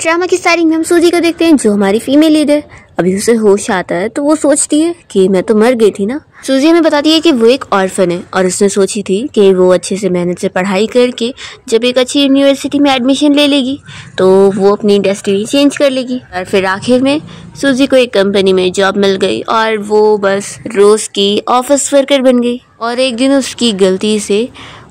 Drama की starting में हम सूजी को देखते हैं जो हमारी फीमेल लीड है। अभी उसे होश आता है तो वो सोचती है कि मैं तो मर गई थी ना। सूजी हमें बताती है कि वो एक ऑर्फन है और उसने सोची थी कि वो अच्छे से मेहनत से पढ़ाई करके जब एक अच्छी यूनिवर्सिटी में एडमिशन ले लेगी तो वो अपनी डेस्टिनी चेंज कर लेगी। और फिर आखिर में सूजी को एक कंपनी में जॉब मिल गई और वो बस रोज की ऑफिस वर्कर बन गई। और एक दिन उसकी गलती से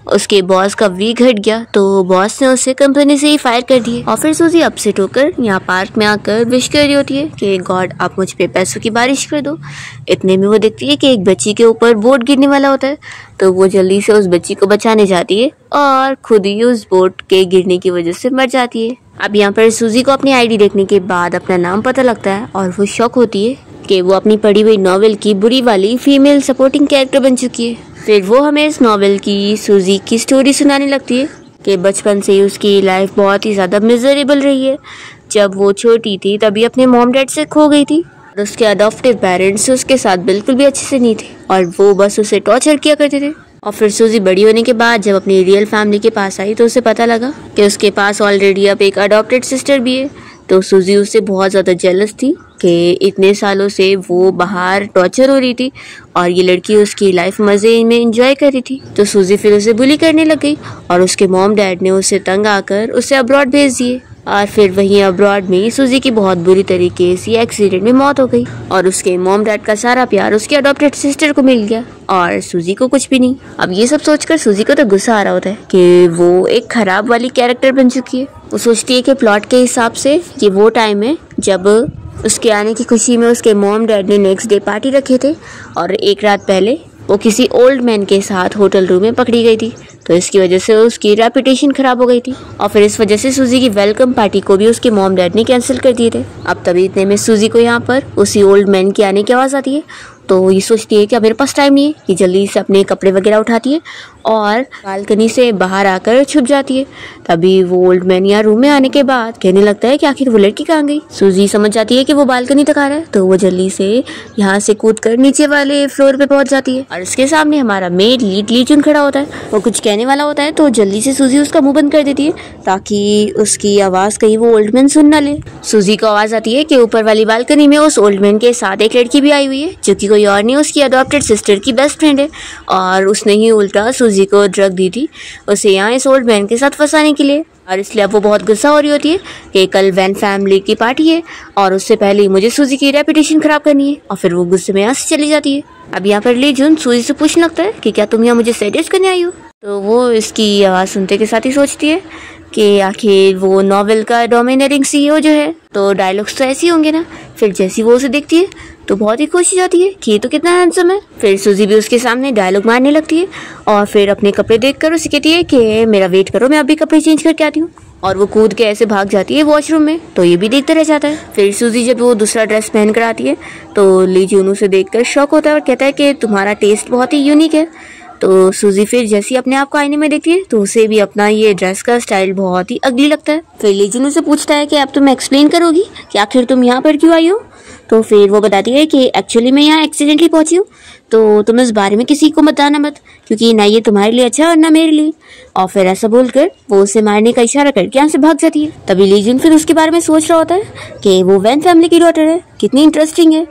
उसके बॉस का वीक हट गया तो बॉस ने उसे कंपनी से ही फायर कर दिया। और फिर सूजी अपसेट होकर यहाँ पार्क में आकर विश कर रही होती है कि गॉड आप मुझ पे पैसों की बारिश कर दो। इतने में वो देखती है कि एक बच्ची के ऊपर बोट गिरने वाला होता है तो वो जल्दी से उस बच्ची को बचाने जाती है और खुद ही उस बोट के गिरने की वजह से मर जाती है। अब यहाँ पर सूजी को अपनी आईडी देखने के बाद अपना नाम पता लगता है और वो शॉक होती है कि वो अपनी पढ़ी हुई नॉवेल की बुरी वाली फीमेल सपोर्टिंग कैरेक्टर बन चुकी है। फिर वो हमें इस नॉवेल की सूजी की स्टोरी सुनाने लगती है कि बचपन से ही उसकी लाइफ बहुत ही ज़्यादा मिजरेबल रही है। जब वो छोटी थी तभी अपने मॉम डैड से खो गई थी और उसके अडॉप्टिव पेरेंट्स उसके साथ बिल्कुल भी अच्छे से नहीं थे और वो बस उसे टॉर्चर किया करते थे। और फिर सूजी बड़ी होने के बाद जब अपनी रियल फैमिली के पास आई तो उसे पता लगा कि उसके पास ऑलरेडी अब एक अडॉप्टेड सिस्टर भी है। तो सूजी उससे बहुत ज़्यादा जेलस थी कि इतने सालों से वो बाहर टॉर्चर हो रही थी और ये लड़की उसकी लाइफ मज़े में एंजॉय कर रही थी। तो सूजी फिर उसे बुली करने लग गई और उसके मॉम डैड ने उसे तंग आकर उसे अब्रॉड भेज दिए। और फिर वहीं अब्रॉड में सूजी की बहुत बुरी तरीके से एक्सीडेंट में मौत हो गई और उसके मॉम डैड का सारा प्यार उसकी अडॉप्टेड सिस्टर को मिल गया और सूजी को कुछ भी नहीं। अब ये सब सोचकर सूजी को तो गुस्सा आ रहा होता है कि वो एक खराब वाली कैरेक्टर बन चुकी है। वो सोचती है कि प्लॉट के हिसाब से ये वो टाइम है जब उसके आने की खुशी में उसके मॉम डैड ने नेक्स्ट डे पार्टी रखे थे और एक रात पहले वो किसी ओल्ड मैन के साथ होटल रूम में पकड़ी गई थी तो इसकी वजह से उसकी रेपुटेशन खराब हो गई थी। और फिर इस वजह से सूजी की वेलकम पार्टी को भी उसके मॉम डैड ने कैंसिल कर दिए थे। अब तभी इतने में सूजी को यहाँ पर उसी ओल्ड मैन के आने की आवाज़ आती है तो ये सोचती है कि अब मेरे पास टाइम नहीं है कि जल्दी से अपने कपड़े वगैरह उठाती है और बालकनी से बाहर आकर छुप जाती है। तभी वो ओल्ड मैन यहाँ रूम में आने के बाद कहने लगता है कि आखिर वो लड़की कहाँ गई। सूजी समझ जाती है कि वो बालकनी तक आ रहा है तो वो जल्दी से यहाँ से कूदकर नीचे वाले फ्लोर पे पहुंच जाती है और उसके सामने हमारा मेड लीचुन खड़ा होता है। वो कुछ कहने वाला होता है तो जल्दी से सूजी उसका मुंह बंद कर देती है ताकि उसकी आवाज़ कहीं वो ओल्ड मैन सुन ना ले। सूजी को आवाज़ आती है कि ऊपर वाली बालकनी में उस ओल्ड मैन के साथ एक लड़की भी आई हुई है जो कि कोई और नहीं उसकी अडॉप्टेड सिस्टर की बेस्ट फ्रेंड है और उसने ही उल्टा सूजी को ड्रग दी थी उसे यहाँ इस ओल्ड मैन के साथ फंसाने के लिए। और इसलिए अब वो बहुत गुस्सा हो रही होती है कि कल वैन फैमिली की पार्टी है और उससे पहले ही मुझे सूजी की रेपुटेशन खराब करनी है और फिर वो गुस्से में यहाँ से चली जाती है। अब यहाँ पर लीजुन सूजी से पूछने लगता है कि क्या तुम यहाँ मुझे सेडिस करने आई हो। तो वो इसकी आवाज़ सुनते के साथ ही सोचती है कि आखिर वो नॉवेल का डोमिनेटिंग सीईओ जो है तो डायलॉग्स तो ऐसे ही होंगे ना। फिर जैसी वो उसे देखती है तो बहुत ही खुश हो जाती है कि ये तो कितना हैंडसम है। फिर सूजी भी उसके सामने डायलॉग मारने लगती है और फिर अपने कपड़े देखकर उसे कहती है कि मेरा वेट करो मैं अभी कपड़े चेंज करके आती हूँ। और वो कूद के ऐसे भाग जाती है वॉशरूम में तो ये भी देखते रह जाता है। फिर सूजी जब वो दूसरा ड्रेस पहन कर आती है तो लीजुन उसे देखकर शॉक होता है और कहता है कि तुम्हारा टेस्ट बहुत ही यूनिक है। तो सूजी फिर जैसे ही अपने आप को आईने में देखती है तो उसे भी अपना ये ड्रेस का स्टाइल बहुत ही अगली लगता है। फिर लीजुन उसे पूछता है कि अब तुम एक्सप्लेन करोगी कि आखिर तुम यहाँ पर क्यों आई हो। तो फिर वो बताती है कि एक्चुअली मैं यहाँ एक्सीडेंटली पहुंची हूँ तो तुम इस बारे में किसी को बताना मत क्योंकि ना ये तुम्हारे लिए अच्छा और ना मेरे लिए। और फिर ऐसा बोलकर वो उसे मारने का इशारा करके यहाँ से भाग जाती है। तभी लीजुन फिर उसके बारे में सोच रहा होता है कि वो वैन फैमिली की डॉटर है, कितनी इंटरेस्टिंग है।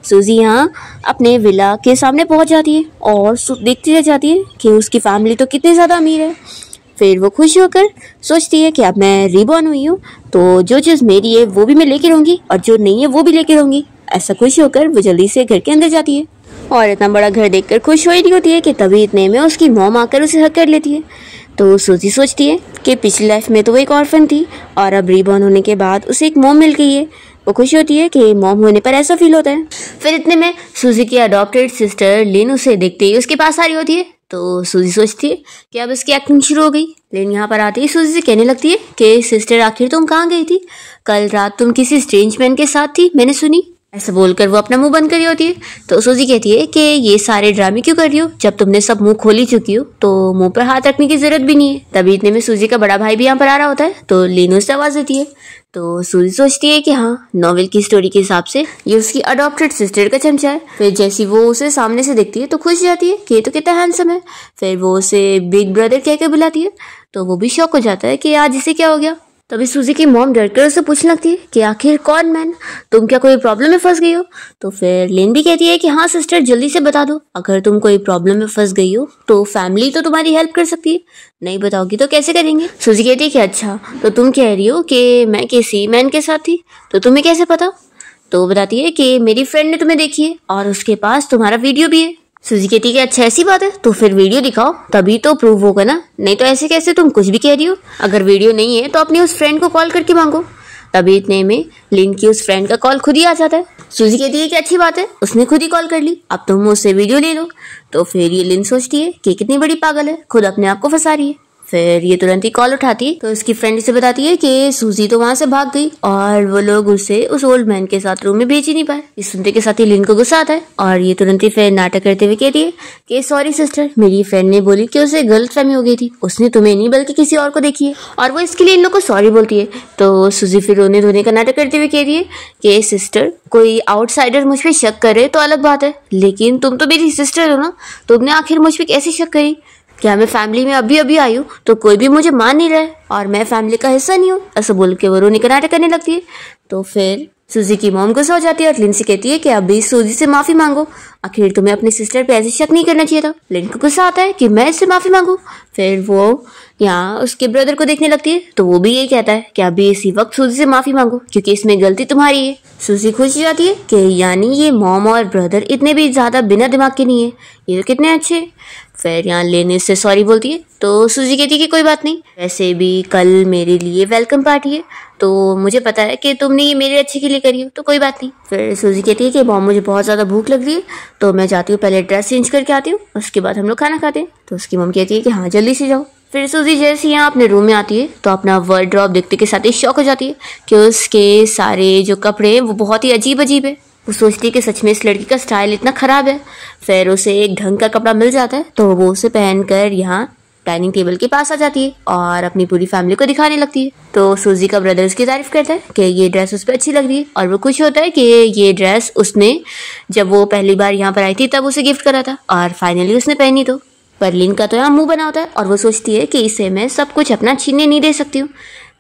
सूजी यहाँ अपने विला के सामने पहुंच जाती है और देखती रह जाती है कि उसकी फैमिली तो कितनी ज़्यादा अमीर है। फिर वो खुश होकर सोचती है कि अब मैं रीबॉर्न हुई हूँ तो जो चीज़ मेरी है वो भी मैं लेके रहूँगी और जो नहीं है वो भी लेके रहूँगी। ऐसा खुश होकर वो जल्दी से घर के अंदर जाती है और इतना बड़ा घर देखकर खुश हो रही होती है कि तभी इतने में उसकी मॉम आकर उसे हक कर लेती है। तो सूजी सोचती है कि पिछली लाइफ में तो वो एक ऑर्फन थी और अब रीबॉर्न होने के बाद उसे एक मॉम मिल गई है। वो खुश होती है कि मॉम होने पर ऐसा फील होता है। फिर इतने में सूजी की अडॉप्टेड सिस्टर लिन उसे देखते ही उसके पास आ रही होती है तो सूजी सोचती है कि अब इसकी एक्टिंग शुरू हो गई। लिन यहाँ पर आती ही सूजी से कहने लगती है कि सिस्टर आखिर तुम कहाँ गई थी, कल रात तुम किसी स्ट्रेंज मैन के साथ थी मैंने सुनी। ऐसा बोलकर वो अपना मुंह बंद कर रही होती है तो सूजी कहती है कि ये सारे ड्रामे क्यों कर रही हो जब तुमने सब मुंह खोली चुकी हो तो मुंह पर हाथ रखने की जरूरत भी नहीं है। तभी इतने में सूजी का बड़ा भाई भी यहाँ पर आ रहा होता है तो लीनू से आवाज देती है। तो सूजी सोचती है कि हाँ नॉवेल की स्टोरी के हिसाब से ये उसकी अडॉप्टेड सिस्टर का चमचा है। फिर जैसी वो उसे सामने से देखती है तो खुश जाती है कि ये तो कितना हैंडसम है। फिर वो उसे बिग ब्रदर कहकर बुलाती है तो वो भी शॉक हो जाता है कि आज इसे क्या हो गया। तभी सूजी की मॉम डरकर उससे पूछने लगती है कि आखिर कौन मैन, तुम क्या कोई प्रॉब्लम में फंस गई हो? तो फिर लिन भी कहती है कि हाँ सिस्टर, जल्दी से बता दो, अगर तुम कोई प्रॉब्लम में फंस गई हो तो फैमिली तो तुम्हारी हेल्प कर सकती है, नहीं बताओगी तो कैसे करेंगे? सूजी कहती है कि अच्छा, तो तुम कह रही हो कि मैं किसी मैन के साथ थी, तो तुम्हें कैसे पता? तो वो बताती है कि मेरी फ्रेंड ने तुम्हें देखी है और उसके पास तुम्हारा वीडियो भी है। सूजी कहती है कि अच्छा ऐसी बात है, तो फिर वीडियो दिखाओ, तभी तो प्रूव होगा ना, नहीं तो ऐसे कैसे तुम कुछ भी कह रही हो? अगर वीडियो नहीं है तो अपनी उस फ्रेंड को कॉल करके मांगो। तभी इतने में लिन की उस फ्रेंड का कॉल खुद ही आ जाता है। सूजी कहती है कि अच्छी बात है, उसने खुद ही कॉल कर ली, अब तुम मुझसे वीडियो ले लो। तो फिर ये लिन सोचती है कि कितनी बड़ी पागल है, खुद अपने आप को फंसा रही है। फिर ये तुरंत ही कॉल उठाती है तो उसकी फ्रेंड से बताती है कि सूजी तो वहां से भाग गई और वो लोग उसे उस ओल्ड मैन के साथ रूम में भेज ही नहीं पाए। इस सुनते के साथ ही लिन को गुस्सा आता है और ये तुरंत ही फिर नाटक करते हुए कहती है कि सॉरी सिस्टर, मेरी फ्रेंड ने बोली कि उसे गलतफहमी हो गई थी, उसने तुम्हें नहीं बल्कि किसी और को देखी है, और वो इसके लिए इन लोग को सॉरी बोलती है। तो सूजी फिर रोने धोने का नाटक करते हुए कहती है कि सिस्टर, कोई आउटसाइडर मुझ पर शक करे तो अलग बात है, लेकिन तुम तो मेरी सिस्टर हो ना, तुमने आखिर मुझ पर कैसे शक करी? क्या मैं फैमिली में अभी अभी आई हूँ तो कोई भी मुझे मान नहीं रहा है और मैं फैमिली का हिस्सा नहीं हूँ? ऐसा बोल के वो रोने का नाटक करने लगती है। तो फिर सूजी की मॉम गुस्सा हो जाती है और लिन से कहती है कि अभी सूजी से माफी मांगो, आखिर तुम्हें अपनी सिस्टर पे ऐसे शक नहीं करना चाहिए था। लिन को गुस्सा आता है कि मैं इससे माफी मांगू। फिर वो यहाँ उसके ब्रदर को देखने लगती है तो वो भी यही कहता है कि अभी इसी वक्त सूजी से माफी मांगो क्योंकि इसमें गलती तुम्हारी है। सूजी खुश हो जाती है कि यानी ये मॉम और ब्रदर इतने भी ज्यादा बिना दिमाग के नहीं है, ये तो कितने अच्छे। फिर यहाँ लिन इससे सॉरी बोलती है तो सूजी कहती है कि कोई बात नहीं, वैसे भी कल मेरे लिए वेलकम पार्टी है, तो मुझे पता है कि तुमने ये मेरे अच्छे के लिए करी हो, तो कोई बात नहीं। फिर सूजी कहती है कि मॉम मुझे बहुत ज़्यादा भूख लग रही है तो मैं जाती हूँ, पहले ड्रेस चेंज करके आती हूँ, उसके बाद हम लोग खाना खाते हैं। तो उसकी मॉम कहती है कि हाँ जल्दी से जाओ। फिर सूजी जैसे यहाँ अपने रूम में आती है तो अपना वार्डरोब देखते के साथ ही शॉक हो जाती है कि उसके सारे जो कपड़े हैं वो बहुत ही अजीब अजीब है। वो सोचती है कि सच में इस लड़की का स्टाइल इतना खराब है। फिर उसे एक ढंग का कपड़ा मिल जाता है तो वो उसे पहनकर यहाँ डाइनिंग टेबल के पास आ जाती है और अपनी पूरी फैमिली को दिखाने लगती है। तो सूजी का ब्रदर उसकी तारीफ करता है कि ये ड्रेस उस पर अच्छी लग रही है और वो खुश होता है कि ये ड्रेस उसने जब वो पहली बार यहाँ पर आई थी तब उसे गिफ्ट करा था और फाइनली उसने पहनी। तो पर लिन का तो यहाँ मुंह बना होता है और वो सोचती है कि इसे मैं सब कुछ अपना छीनने नहीं दे सकती हूँ।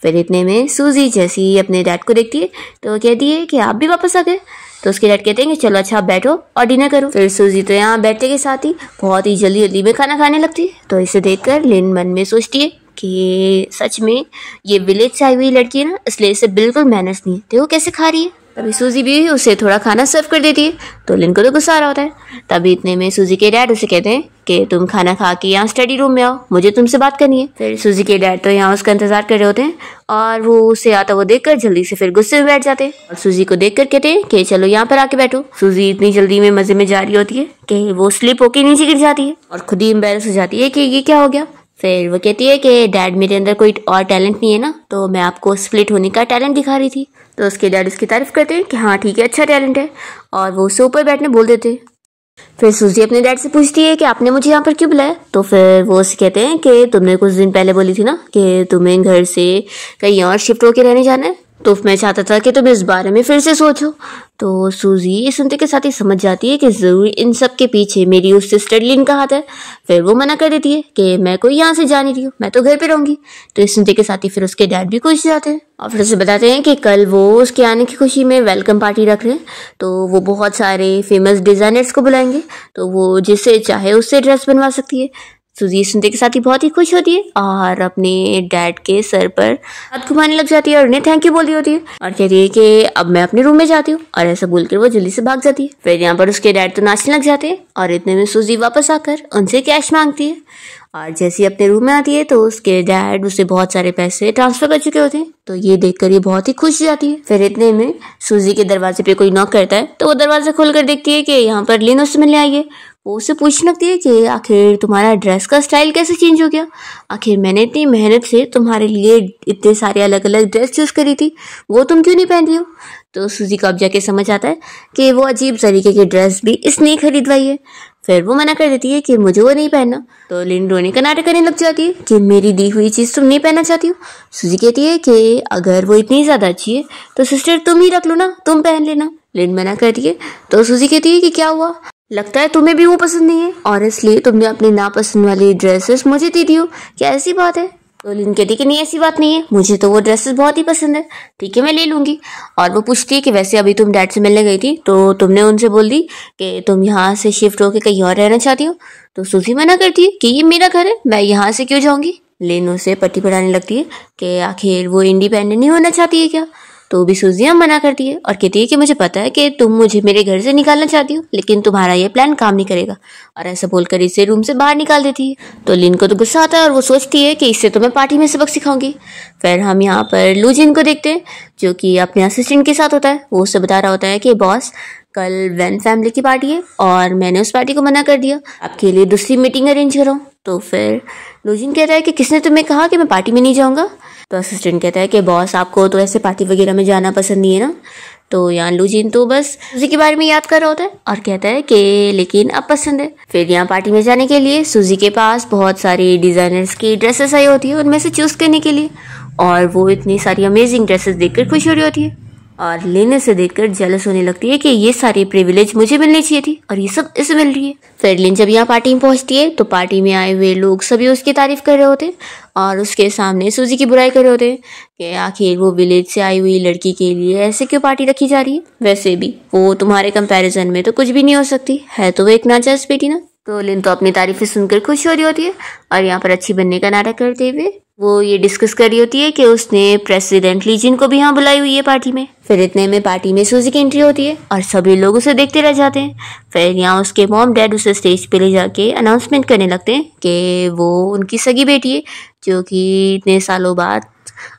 फिर इतने में सूजी जैसी ही अपने डैड को देखती है तो कहती है कि आप भी वापस आ गए। तो उसके डैड कहते हैं कि चलो अच्छा आप बैठो और डिनर करो। फिर सूजी तो यहाँ बैठने के साथ ही बहुत ही जल्दी जल्दी में खाना खाने लगती है। तो इसे देखकर लिन मन में सोचती है कि सच में ये विलेज से आई हुई लड़की है ना, इसलिए इसे बिल्कुल मैनर्स नहीं है, देखो कैसे खा रही है। तभी सूजी भी उसे थोड़ा खाना सर्व कर देती है तो लिन को तो गुस्सा आ रहा होता है। तभी इतने में सूजी के डैड उसे कहते हैं कि तुम खाना खा के यहाँ स्टडी रूम में आओ, मुझे तुमसे बात करनी है। फिर सूजी के डैड तो यहाँ उसका इंतजार कर रहे होते हैं और वो उसे आता वो देखकर जल्दी से फिर गुस्से में बैठ जाते हैं और सूजी को देखकर कहते हैं कि चलो यहाँ पर आके बैठो। सूजी इतनी जल्दी में मजे में जा रही होती है कि वो स्लिप होके नीचे गिर जाती है और खुद ही एम्बैरस हो जाती है कि ये क्या हो गया। फिर वो कहती है कि डैड मेरे अंदर कोई और टैलेंट नहीं है ना, तो मैं आपको स्प्लिट होने का टैलेंट दिखा रही थी। तो उसके डैड उसकी तारीफ करते हैं कि हाँ ठीक है, अच्छा टैलेंट है, और वो उसे ऊपर बैठने बोल देते हैं। फिर सूजी अपने डैड से पूछती है कि आपने मुझे यहाँ पर क्यों बुलाया। तो फिर वो उसे कहते हैं कि तुमने कुछ दिन पहले बोली थी ना कि तुम्हें घर से कहीं और शिफ्ट होके रहने जाना है, तो मैं चाहता था कि तुम इस बारे में फिर से सोचो। तो सूजी ये सुनते के साथ ही समझ जाती है कि जरूर इन सब के पीछे मेरी उस सिस्टर लिन का हाथ है। फिर वो मना कर देती है कि मैं कोई यहाँ से जा नहीं रही हूँ, मैं तो घर पे रहूंगी। तो इस सुनते के साथ ही फिर उसके डैड भी खुश जाते हैं और फिर उसे बताते हैं कि कल वो उसके आने की खुशी में वेलकम पार्टी रख रहे हैं, तो वो बहुत सारे फेमस डिजाइनर्स को बुलाएंगे, तो वो जिससे चाहे उससे ड्रेस बनवा सकती है। सूजी सुनते के साथ ही बहुत ही खुश होती है और अपने डैड के सर पर हाथ घुमाने लग जाती है और उन्हें थैंक यू बोल रही होती है और कहती है कि अब मैं अपने रूम में जाती हूँ, और ऐसा बोलकर वो जल्दी से भाग जाती है। फिर यहाँ पर उसके डैड तो नाचने लग जाते हैं और इतने में सूजी वापस आकर उनसे कैश मांगती है और जैसे ही अपने रूम में आती है तो उसके डैड उसे बहुत सारे पैसे ट्रांसफर कर चुके होते हैं। तो ये देखकर ये बहुत ही खुश हो जाती है। फिर इतने में सूजी के दरवाजे पे कोई नॉक करता है तो वो दरवाजा खोलकर देखती है कि यहाँ पर लिन उससे मिलने आई है। वो उससे पूछने लगती है कि आखिर तुम्हारा ड्रेस का स्टाइल कैसे चेंज हो गया, आखिर मैंने इतनी मेहनत से तुम्हारे लिए इतने सारे अलग अलग ड्रेस चूज करी थी, वो तुम क्यों नहीं पहन रही हो। तो सूजी को अब जाके समझ आता है कि वो अजीब तरीके की ड्रेस भी इसने ही खरीदवाई है। फिर वो मना कर देती है कि मुझे वो नहीं पहनना। तो लिन रोने का नाटक करने लग जाती है कि मेरी दी हुई चीज तुम नहीं पहनना चाहती हो। सूजी कहती है कि अगर वो इतनी ज्यादा अच्छी है तो सिस्टर तुम ही रख लो ना, तुम पहन लेना। लिन मना करती है तो सूजी कहती है कि क्या हुआ, लगता है तुम्हें भी वो पसंद नहीं है और इसलिए तुमने अपनी नापसंद वाली ड्रेसेस मुझे दे दी हो, क्या ऐसी बात है। तो लिन कहती है कि नहीं ऐसी बात नहीं है, मुझे तो वो ड्रेसेस बहुत ही पसंद है, ठीक है मैं ले लूंगी। और वो पूछती है कि वैसे अभी तुम डैड से मिलने गई थी तो तुमने उनसे बोल दी कि तुम यहाँ से शिफ्ट होकर कहीं और रहना चाहती हो। तो सूजी मना करती है कि ये मेरा घर है, मैं यहाँ से क्यों जाऊंगी। लिन उसे पट्टी पढ़ाने लगती है कि आखिर वो इंडिपेंडेंट नहीं होना चाहती है क्या। तो भी सूजी मना करती है और कहती है कि मुझे पता है कि तुम मुझे मेरे घर से निकालना चाहती हो, लेकिन तुम्हारा ये प्लान काम नहीं करेगा। और ऐसा बोलकर इसे रूम से बाहर निकाल देती है। तो लिन को तो गुस्सा आता है और वो सोचती है कि इससे तो मैं पार्टी में सबक सिखाऊंगी। फिर हम यहाँ पर लूजिन को देखते हैं जो कि अपने असिस्टेंट के साथ होता है। वो उससे बता रहा होता है कि बॉस कल वैन फैमिली की पार्टी है और मैंने उस पार्टी को मना कर दिया, आपके लिए दूसरी मीटिंग अरेंज कराऊं। तो फिर लूजिन कहता है कि किसने तुम्हें कहा कि मैं पार्टी में नहीं जाऊंगा। तो असिस्टेंट कहता है कि बॉस आपको तो ऐसे पार्टी वगैरह में जाना पसंद नहीं है ना। तो यहाँ लूजिन तो बस सूजी के बारे में याद कर रहा होता है और कहता है कि लेकिन अब पसंद है। फिर यहाँ पार्टी में जाने के लिए सूजी के पास बहुत सारी डिजाइनर्स की ड्रेसेस आई होती है उनमें से चूज करने के लिए, और वो इतनी सारी अमेजिंग ड्रेसेस देखकर खुश हो रही होती है और लेने से देखकर जेलस होने लगती है कि ये सारी प्रिविलेज मुझे मिलनी चाहिए थी और ये सब इसे मिल रही है। फिर लिन जब यहाँ पार्टी में पहुंचती है तो पार्टी में आए हुए लोग सभी उसकी तारीफ कर रहे होते हैं और उसके सामने सूजी की बुराई कर रहे होते हैं कि आखिर वो विलेज से आई हुई लड़की के लिए ऐसे क्यों पार्टी रखी जा रही है, वैसे भी वो तुम्हारे कंपैरिजन में तो कुछ भी नहीं हो सकती है, तो वो एक नाजायज बेटी ना। तो लिन तो अपनी तारीफें सुनकर खुश हो रही होती है और यहाँ पर अच्छी बनने का नाटक करते हुए वो ये डिस्कस कर रही होती है कि उसने प्रेसिडेंट लीजिन को भी यहाँ बुलाई हुई है पार्टी में। फिर इतने में पार्टी में सूजी की एंट्री होती है और सभी लोग उसे देखते रह जाते हैं। फिर यहाँ उसके मॉम डैड उसे स्टेज पे ले जाके अनाउंसमेंट करने लगते हैं कि वो उनकी सगी बेटी है जो कि इतने सालों बाद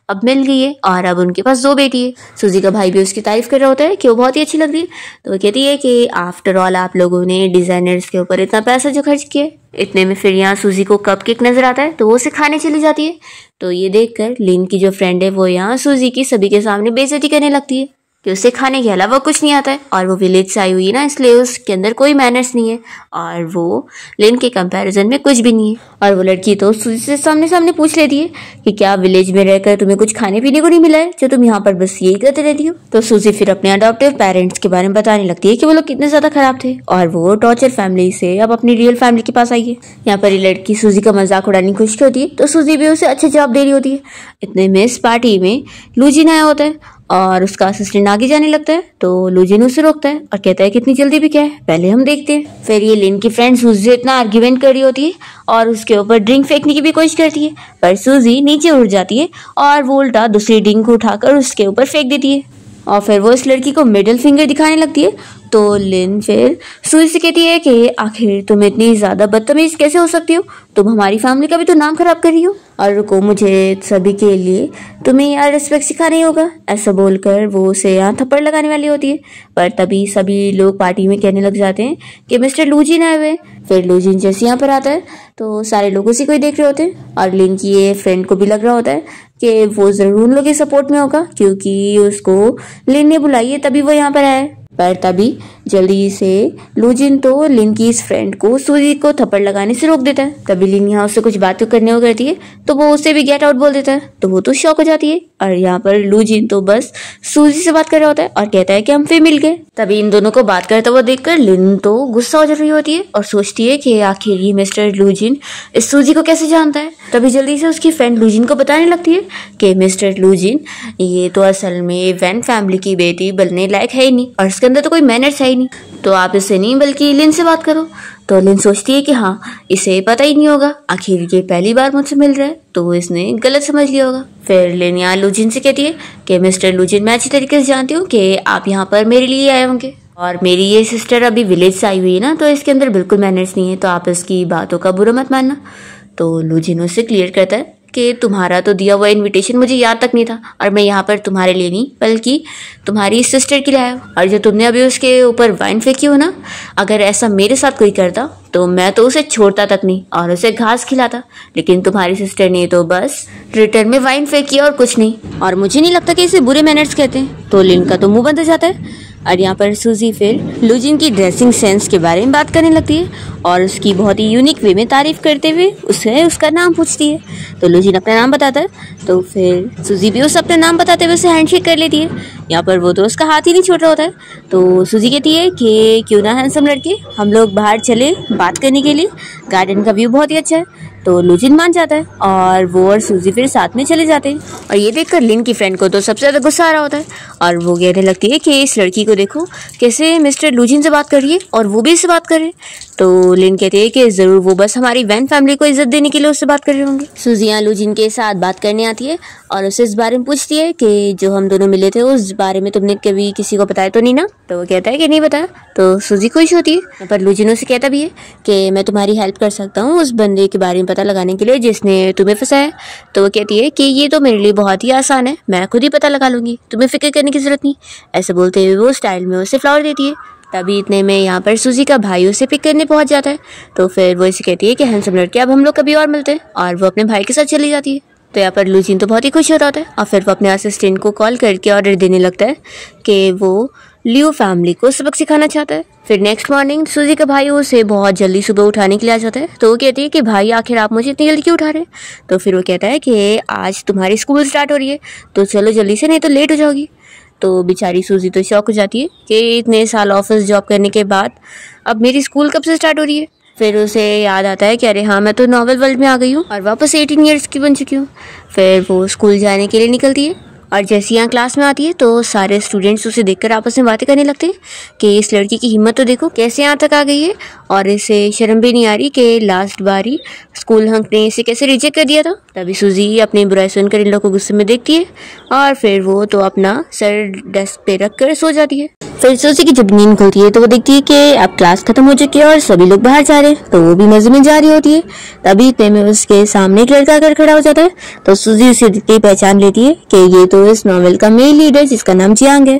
अब मिल गई है और अब उनके पास 2 बेटी है। सूजी का भाई भी उसकी तारीफ कर रहा होता है कि वो बहुत ही अच्छी लग रही है। तो वो कहती है कि आफ्टर ऑल आप लोगों ने डिजाइनर्स के ऊपर इतना पैसा जो खर्च किया। इतने में फिर यहाँ सूजी को कपकेक नजर आता है तो वो उसे खाने चली जाती है। तो ये देखकर लिन की जो फ्रेंड है वो यहाँ सूजी की सभी के सामने बेइज्जती करने लगती है कि उसे खाने के अलावा कुछ नहीं आता है और वो विलेज से आई हुई है ना, इसलिए उसके अंदर कोई मैनर्स नहीं है और वो लिन के कंपैरिजन में कुछ भी नहीं है। और वो लड़की तो सूजी से सामने सामने पूछ लेती है कि क्या विलेज में रहकर तुम्हें कुछ खाने पीने को नहीं मिला है जो तुम यहाँ पर बस यही करते रहती हो। तो सूजी फिर अपने अडॉप्टिव पेरेंट्स के बारे में बताने लगती है कि वो लोग कितने ज्यादा खराब थे और वो टॉर्चर फैमिली से अब अपनी रियल फैमिली के पास आई है। यहाँ पर ये लड़की सूजी का मजाक उड़ाने की कोशिश होती है तो सूजी भी उसे अच्छे जवाब दे रही होती है। इतने में इस पार्टी में लूजिन आया होता है और उसका असिस्टेंट आगे जाने लगता है तो लूजिन उसे रोकता है और कहता है कि इतनी जल्दी भी क्या है, पहले हम देखते हैं। फिर ये लिन की फ्रेंड सूजी से इतना आर्ग्यूमेंट कर रही होती है और उसके ऊपर ड्रिंक फेंकने की भी कोशिश करती है, पर सूजी नीचे उड़ जाती है और वो उल्टा दूसरी ड्रिंक को उठाकर उसके ऊपर फेंक देती है और फिर वो इस लड़की को मिडिल फिंगर दिखाने लगती है। तो लिन फिर सूजी से कहती है कि आखिर तुम इतनी ज्यादा बदतमीज कैसे हो सकती हो, तुम हमारी फैमिली का भी तो नाम खराब कर रही हो और रुको मुझे सभी के लिए तुम्हें यार रिस्पेक्ट सिखाना ही होगा। ऐसा बोलकर वो उसे यहाँ थप्पड़ लगाने वाली होती है, पर तभी सभी लोग पार्टी में कहने लग जाते हैं कि मिस्टर लूजिन आए हुए। फिर लूजिन जैसे यहाँ पर आता है तो सारे लोग उसी को ही देख रहे होते हैं और लिन की ये फ्रेंड को भी लग रहा होता है कि वो जरूर उन लोग के सपोर्ट में होगा क्योंकि उसको लिन ने बुलाई है तभी वो यहाँ पर आया है। पर तभी जल्दी से लूजिन तो लिन की इस फ्रेंड को सूजी को थप्पड़ लगाने से रोक देता है। तभी लिन यहाँ उससे कुछ बात करने को करती है तो वो उसे भी गेट आउट बोल देता है तो वो तो शॉक हो जाती है और यहाँ पर लूजिन तो बस सूजी से बात कर रहा होता है और कहता है कि हम फिर मिल गए। तभी इन दोनों को बात करता हुआ देखकर लिन तो गुस्सा हो जा रही होती है और सोचती है कि आखिर ये मिस्टर लूजिन इस सूजी को कैसे जानता है। तभी जल्दी से उसकी फ्रेंड लूजिन को बताने लगती है कि मिस्टर लूजिन ये तो असल में वैन फैमिली की बेटी बनने लायक है ही नहीं और इसके अंदर तो कोई मैनर्स है ही नहीं, तो आप इससे नहीं बल्कि लिन से बात करो। तो लिन सोचती है कि हाँ इसे पता ही नहीं होगा, आखिर ये पहली बार मुझसे मिल रहा है तो इसने गलत समझ लिया होगा। फिर लिन यहाँ लूजिन से कहती है कि मिस्टर लूजिन मैं अच्छी तरीके से जानती हूँ कि आप यहाँ पर मेरे लिए आए होंगे और मेरी ये सिस्टर अभी विलेज से आई हुई है ना, तो इसके अंदर बिल्कुल मैनर्स नहीं है, तो आप इसकी बातों का बुरा मत मानना। तो लूजिन उससे क्लियर करता है कि तुम्हारा तो दिया हुआ इनविटेशन मुझे याद तक नहीं था और मैं यहाँ पर तुम्हारे लिए नहीं बल्कि तुम्हारी सिस्टर के लिए आया हूँ, और जो तुमने अभी उसके ऊपर वाइन फेंकी हो ना, अगर ऐसा मेरे साथ कोई करता तो मैं तो उसे छोड़ता तक नहीं और उसे घास खिलाता, लेकिन तुम्हारी सिस्टर ने तो बस रिटर्न में वाइन फेंकी और कुछ नहीं, और मुझे नहीं लगता कि इसे बुरे मैनर्स कहते हैं। तो लिन का तो मुंह बंद हो जाता है और यहाँ पर सूजी फिर लूजिन की ड्रेसिंग सेंस के बारे में बात करने लगती है और उसकी बहुत ही यूनिक वे में तारीफ करते हुए उसे उसका नाम पूछती है। तो लूजिन अपना नाम बताता है तो फिर सूजी भी उसे अपना नाम बताते हुए उसे हैंडशेक कर लेती है। यहाँ पर वो तो उसका हाथ ही नहीं छोड़ रहा होता है। तो सूजी कहती है कि क्यों ना हैंडसम लड़के हम लोग बाहर चले बात करने के लिए, गार्डन का व्यू बहुत ही अच्छा है। तो लूजिन मान जाता है और वो और सूजी फिर साथ में चले जाते हैं। और ये देखकर लिन की फ्रेंड को तो सबसे ज़्यादा गुस्सा आ रहा होता है और वो कहने लगती है कि इस लड़की को देखो कैसे मिस्टर लूजिन से बात कर रही है और वो भी इससे बात कर रहे हैं। तो लिन कहती है कि ज़रूर वो बस हमारी वैन फैमिली को इज्जत देने के लिए उससे बात कर रहे होंगे। सूजी यहाँ लूजिन के साथ बात करने आती है और उसे इस बारे में पूछती है कि जो हम दोनों मिले थे उस बारे में तुमने कभी किसी को बताया तो नहीं ना। तो वो कहता है कि नहीं बताया। तो सूजी खुश होती है, पर लूजिन उसे कहता भी है कि मैं तुम्हारी हेल्प कर सकता हूँ उस बंदे के बारे में पता लगाने के लिए जिसने तुम्हें फंसाया। तो वो कहती है कि ये तो मेरे लिए बहुत ही आसान है, मैं खुद ही पता लगा लूँगी, तुम्हें फिक्र करने की ज़रूरत नहीं। ऐसे बोलते हुए वो स्टाइल में उसे फ्लावर देती है। तभी इतने में यहाँ पर सूजी का भाई उसे पिक करने पहुँच जाता है। तो फिर वो इसे कहती है कि हैंडसम लड़के अब हम लोग कभी और मिलते हैं, और वो अपने भाई के साथ चली जाती है। तो यहाँ पर लूजिन तो बहुत ही खुश होता है और फिर वो अपने असिस्टेंट को कॉल करके ऑर्डर देने लगता है कि वो लियो फैमिली को सबक सिखाना चाहता है। फिर नेक्स्ट मॉर्निंग सूजी का भाई उसे बहुत जल्दी सुबह उठाने के लिए आ जाता है। तो वो कहती है कि भाई आखिर आप मुझे इतनी जल्दी क्यों उठा रहे हैं। तो फिर वो कहता है कि आज तुम्हारी स्कूल स्टार्ट हो रही है तो चलो जल्दी से, नहीं तो लेट हो जाओगी। तो बेचारी सूजी तो शॉक हो जाती है कि इतने साल ऑफिस जॉब करने के बाद अब मेरी स्कूल कब से स्टार्ट हो रही है। फिर उसे याद आता है कि अरे हाँ, मैं तो नॉवल वर्ल्ड में आ गई हूँ और वापस 18 ईयर्स की बन चुकी हूँ। फिर वो स्कूल जाने के लिए निकलती है और जैसे यहाँ क्लास में आती है तो सारे स्टूडेंट्स उसे देखकर आपस में बातें करने लगते हैं कि इस लड़की की हिम्मत तो देखो कैसे यहाँ तक आ गई है और इसे शर्म भी नहीं आ रही कि लास्ट बार ही स्कूल हंक ने इसे कैसे रिजेक्ट कर दिया था। तभी सूजी अपनी बुराई सुनकर इन लोगों को गुस्से में देखती है और फिर वो तो अपना सर डेस्क पे रख कर सो जाती है। फिर सूजी की जब नींद खुलती है तो वो देखती है कि अब क्लास खत्म हो चुकी है और सभी लोग बाहर जा रहे हैं, तो वो भी मजे में जा रही होती है। तभी इतने में उसके सामने एक लड़का आकर खड़ा हो जाता है। तो सूजी उसे देखते ही पहचान लेती है कि ये तो इस नॉवेल का मेन लीड है जिसका नाम जियांग है।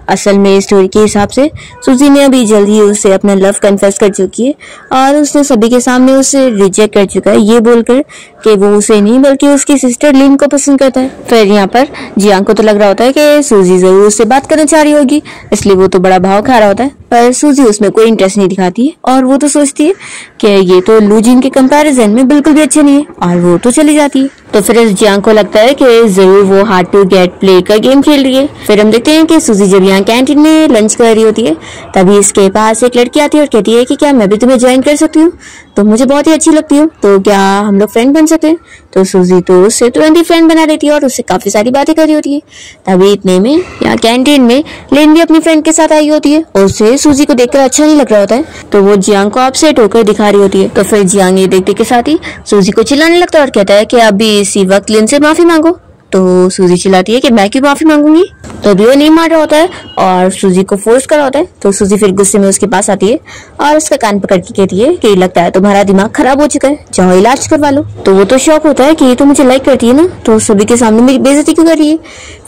असल में स्टोरी के हिसाब से सूजी ने अभी जल्द ही उसे अपना लव कन्फेस कर चुकी है और उसने सभी के सामने उसे रिजेक्ट कर चुका है, ये बोलकर कि वो उसे नहीं बल्कि उसकी सिस्टर लिन को पसंद करता है। फिर यहाँ पर जियांग को तो लग रहा होता है कि सूजी जरूर उससे बात करना चाह रही होगी, इसलिए वो तो बड़ा भाव खा रहा होता है, पर सूजी उसमें कोई इंटरेस्ट नहीं दिखाती है और वो तो सोचती है कि ये तो लूजिन के कंपैरिजन में बिल्कुल भी अच्छे नहीं है और वो तो चली जाती है। तो फिर इस जियांग को लगता है कि जरूर वो हार्ड टू गेट प्ले का गेम खेल रही है। फिर हम देखते हैं कि सूजी जब यहाँ कैंटीन में लंच कर रही होती है तभी इसके पास एक लड़की आती है और कहती है कि क्या मैं भी तुम्हें ज्वाइन कर सकती हूँ, तो मुझे बहुत ही अच्छी लगती हूँ, तो क्या हम लोग फ्रेंड बन सकते हैं। तो सूजी तो उससे तुरंत ही फ्रेंड बना लेती है और उससे काफी सारी बातें कर रही होती है। तभी इतने में यहाँ कैंटीन में लिन भी अपनी फ्रेंड के साथ आई होती है और उसे सूजी को देखकर अच्छा नहीं लग रहा होता है, तो वो जियांग को अपसेट होकर दिखा रही होती है। तो फिर जियांग ये देखते के साथ ही सूजी को चिल्लाने लगता है और कहता है कि अभी इसी वक्त लिन से माफी मांगो। तो सूजी चिल्लाती है कि मैं क्यों माफी मांगूंगी, तो भी वो नहीं मान रहा होता है और सूजी को फोर्स कर रहा होता है। तो सूजी फिर गुस्से में उसके पास आती है और उसका कान पकड़ के कहती है कि लगता है तुम्हारा दिमाग खराब हो चुका है, जाओ इलाज करवा लो। तो वो तो शौक होता है कि ये तो मुझे लाइक करती है ना, तो सभी के सामने मेरी बेइज्जती क्यों कर रही है।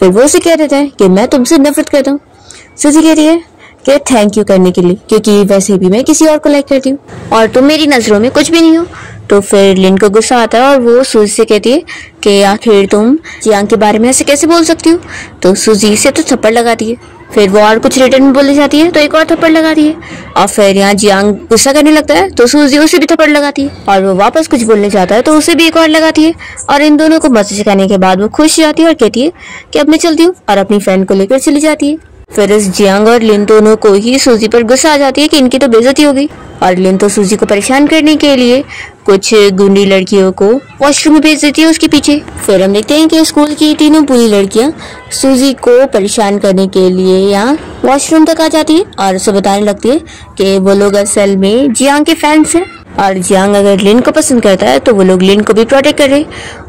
फिर वो उसे कह देता है कि मैं तुमसे नफरत करता हूँ। सूजी कहती है कि थैंक यू करने के लिए, क्योंकि वैसे भी मैं किसी और को लाइक करती हूँ और तुम मेरी नजरों में कुछ भी नहीं हो। तो फिर लिन को गुस्सा आता है और वो सूजी से कहती है कि आखिर तुम जियांग के बारे में ऐसे कैसे बोल सकती हो। तो सूजी से तो थप्पड़ लगाती है, फिर वो और कुछ रिटर्न में बोलने जाती है तो एक और थप्पड़ लगाती है और फिर यहाँ जियांग गुस्सा करने लगता है तो सूजी उसे भी थप्पड़ लगाती है और वो वापस कुछ बोलने जाता है तो उसे भी एक और लगाती है और इन दोनों को मजे सिखाने के बाद वो खुश जाती है और कहती है कि अब मैं चलती हूँ और अपनी फ्रेंड को लेकर चली जाती है। फिर इस जियांग और लिन दोनों को ही सूजी पर गुस्सा आ जाती है कि इनकी तो बेइज्जती हो गई और लिन तो सूजी को परेशान करने के लिए कुछ गुंडी लड़कियों को वॉशरूम में भेज देती है उसके पीछे। फिर हम देखते हैं कि स्कूल की तीनों पूरी लड़कियां सूजी को परेशान करने के लिए यहाँ वॉशरूम तक आ जाती है और उसे बताने लगती है कि वो लोग असल में जियांग के फैंस हैं और जियांग अगर लिन को पसंद करता है तो वो लोग लिन को भी प्रोटेक्ट करे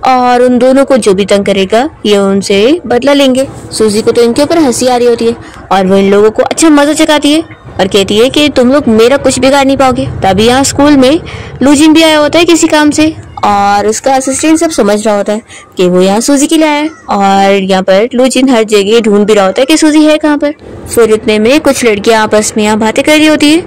और उन दोनों को जो भी तंग करेगा ये उनसे बदला लेंगे। सूजी को तो इनके ऊपर हंसी आ रही होती है और वो इन लोगों को अच्छा मजा चखाती है और कहती है कि तुम लोग मेरा कुछ बिगाड़ नहीं पाओगे। तभी यहाँ स्कूल में लूजिन भी आया होता है किसी काम से और उसका असिस्टेंट सब समझ रहा होता है कि वो यहाँ सूजी के लिए आया है और यहाँ पर लूजिन हर जगह ढूंढ भी रहा होता है कि सूजी है कहाँ पर। फिर इतने में कुछ लड़कियां आपस में यहाँ बातें कर रही होती है